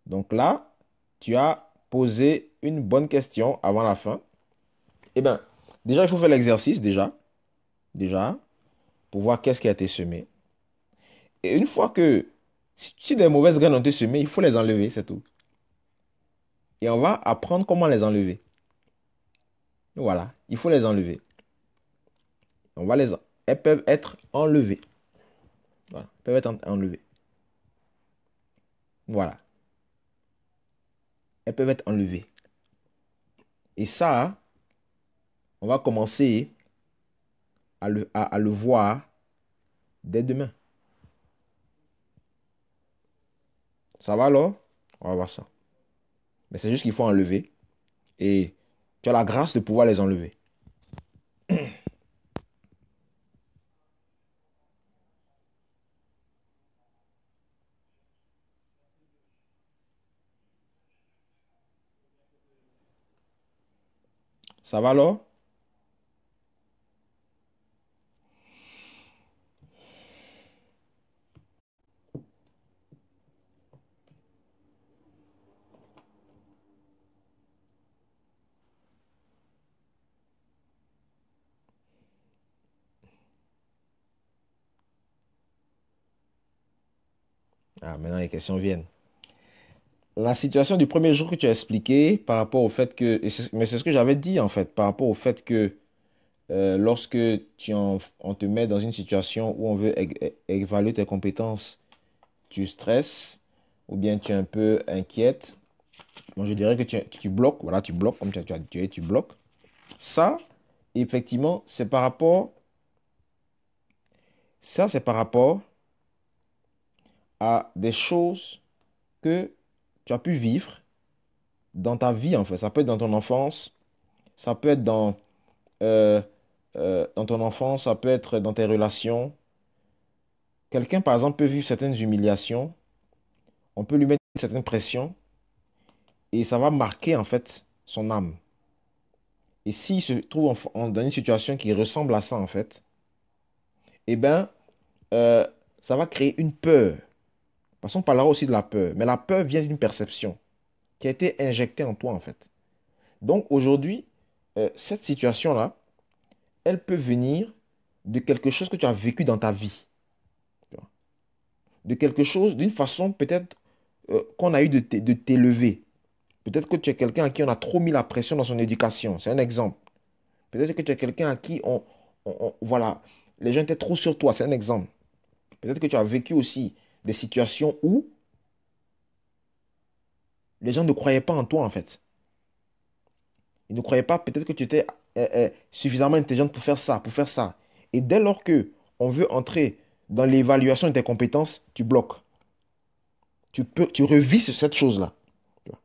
Donc là, tu as posé une bonne question avant la fin. Eh bien, déjà, il faut faire l'exercice, déjà, pour voir qu'est-ce qui a été semé. Et une fois que, si des mauvaises graines ont été semées, il faut les enlever, c'est tout. Et on va apprendre comment les enlever. Voilà, il faut les enlever. Elles peuvent être enlevées. Voilà, elles peuvent être enlevées. Voilà, elles peuvent être enlevées. Et ça, on va commencer à le voir dès demain. Ça va alors? On va voir ça. Mais c'est juste qu'il faut enlever. Et tu as la grâce de pouvoir les enlever. Ça va alors? Ah, maintenant les questions viennent. La situation du premier jour que tu as expliqué par rapport au fait que, mais c'est ce que j'avais dit en fait, par rapport au fait que lorsque on te met dans une situation où on veut évaluer tes compétences, tu stresses ou bien tu es un peu inquiète. Moi, je dirais que tu bloques, voilà, tu bloques, comme tu as dit, tu bloques. Ça, effectivement, c'est par rapport à des choses que tu as pu vivre dans ta vie, en fait. Ça peut être dans ton enfance, ça peut être euh, dans ton enfance, ça peut être dans tes relations. Quelqu'un, par exemple, peut vivre certaines humiliations, on peut lui mettre certaines pressions, et ça va marquer, en fait, son âme. Et s'il se trouve dans une situation qui ressemble à ça, en fait, eh bien, euh, ça va créer une peur. Parce qu'on parlera aussi de la peur. Mais la peur vient d'une perception qui a été injectée en toi, en fait. Donc, aujourd'hui, cette situation-là, elle peut venir de quelque chose que tu as vécu dans ta vie. Tu vois. De quelque chose, d'une façon peut-être qu'on a eu de t'élever. Peut-être que tu es quelqu'un à qui on a trop mis la pression dans son éducation. C'est un exemple. Peut-être que tu es quelqu'un à qui voilà, les gens étaient trop sur toi. C'est un exemple. Peut-être que tu as vécu aussi des situations où les gens ne croyaient pas en toi, en fait. Ils ne croyaient pas peut-être que tu étais suffisamment intelligente pour faire ça, pour faire ça. Et dès lors que on veut entrer dans l'évaluation de tes compétences, tu bloques. Tu revis sur cette chose-là. Tu vois.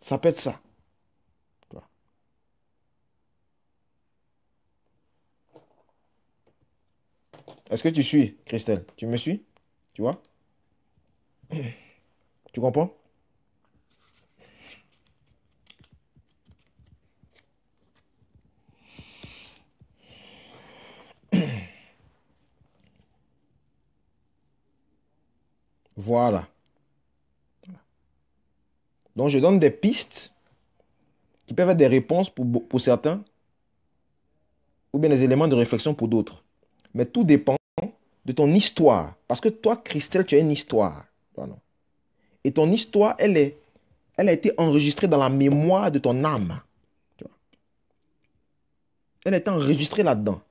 Ça peut être ça. Tu vois. Est-ce que tu suis, Christelle? Tu me suis? Tu vois? Tu comprends? Voilà. Donc, je donne des pistes qui peuvent être des réponses pour certains ou bien des éléments de réflexion pour d'autres. Mais tout dépend de ton histoire. Parce que toi, Christelle, tu as une histoire. Voilà. Et ton histoire, elle a été enregistrée dans la mémoire de ton âme. Tu vois. Elle a été enregistrée là-dedans.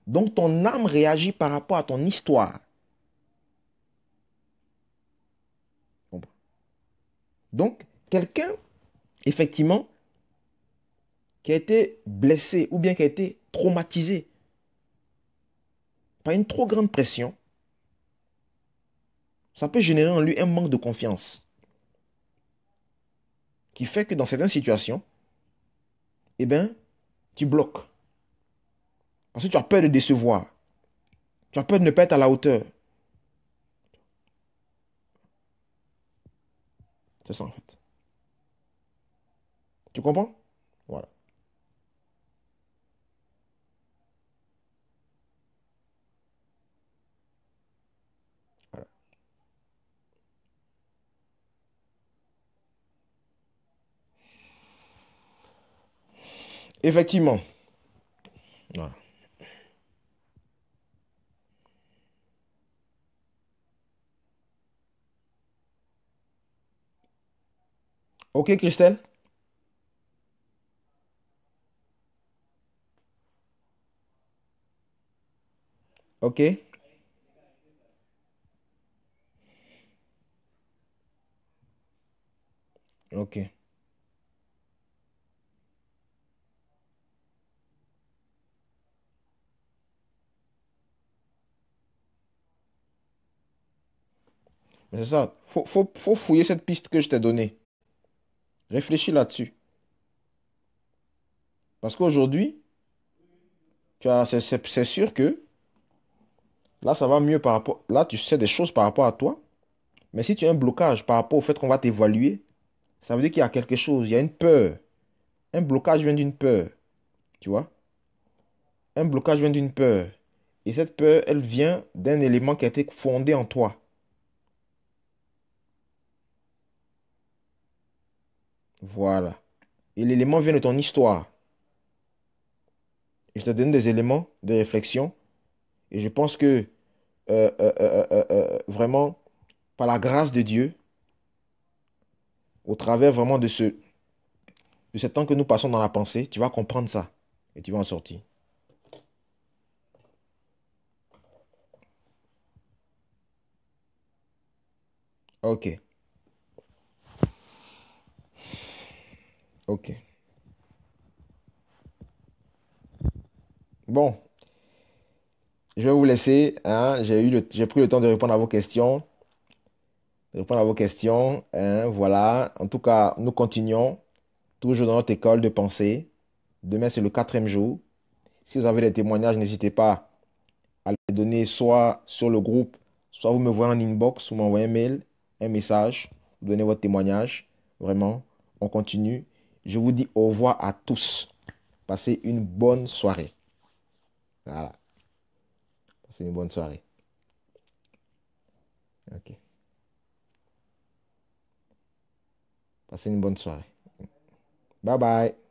Donc, ton âme réagit par rapport à ton histoire. Donc, quelqu'un, effectivement, qui a été blessé ou bien qui a été traumatisé par une trop grande pression, ça peut générer en lui un manque de confiance qui fait que dans certaines situations, eh bien, tu bloques. Parce que tu as peur de décevoir. Tu as peur de ne pas être à la hauteur. C'est ça, en fait. Tu comprends? Voilà. Voilà. Effectivement. Voilà. Ok, Christelle? Ok. Ok. Mais c'est ça. Faut fouiller cette piste que je t'ai donnée. Réfléchis là-dessus. Parce qu'aujourd'hui, c'est sûr que là, ça va mieux par rapport. Là, tu sais des choses par rapport à toi. Mais si tu as un blocage par rapport au fait qu'on va t'évaluer, ça veut dire qu'il y a quelque chose. Il y a une peur. Un blocage vient d'une peur. Tu vois? Un blocage vient d'une peur. Et cette peur, elle vient d'un élément qui a été fondé en toi. Voilà. Et l'élément vient de ton histoire. Et je te donne des éléments de réflexion. Et je pense que vraiment, par la grâce de Dieu, au travers vraiment de ce temps que nous passons dans la pensée, tu vas comprendre ça. Et tu vas en sortir. Ok. Ok. Bon, je vais vous laisser, hein. J'ai pris le temps de répondre à vos questions. de répondre à vos questions. Hein, voilà. En tout cas, nous continuons toujours dans notre école de pensée. Demain, c'est le quatrième jour. Si vous avez des témoignages, n'hésitez pas à les donner soit sur le groupe, soit vous me voyez en inbox, ou m'envoyez un mail, un message, vous donnez votre témoignage. Vraiment, on continue. Je vous dis au revoir à tous. Passez une bonne soirée. Voilà. Passez une bonne soirée. OK. Passez une bonne soirée. Bye bye.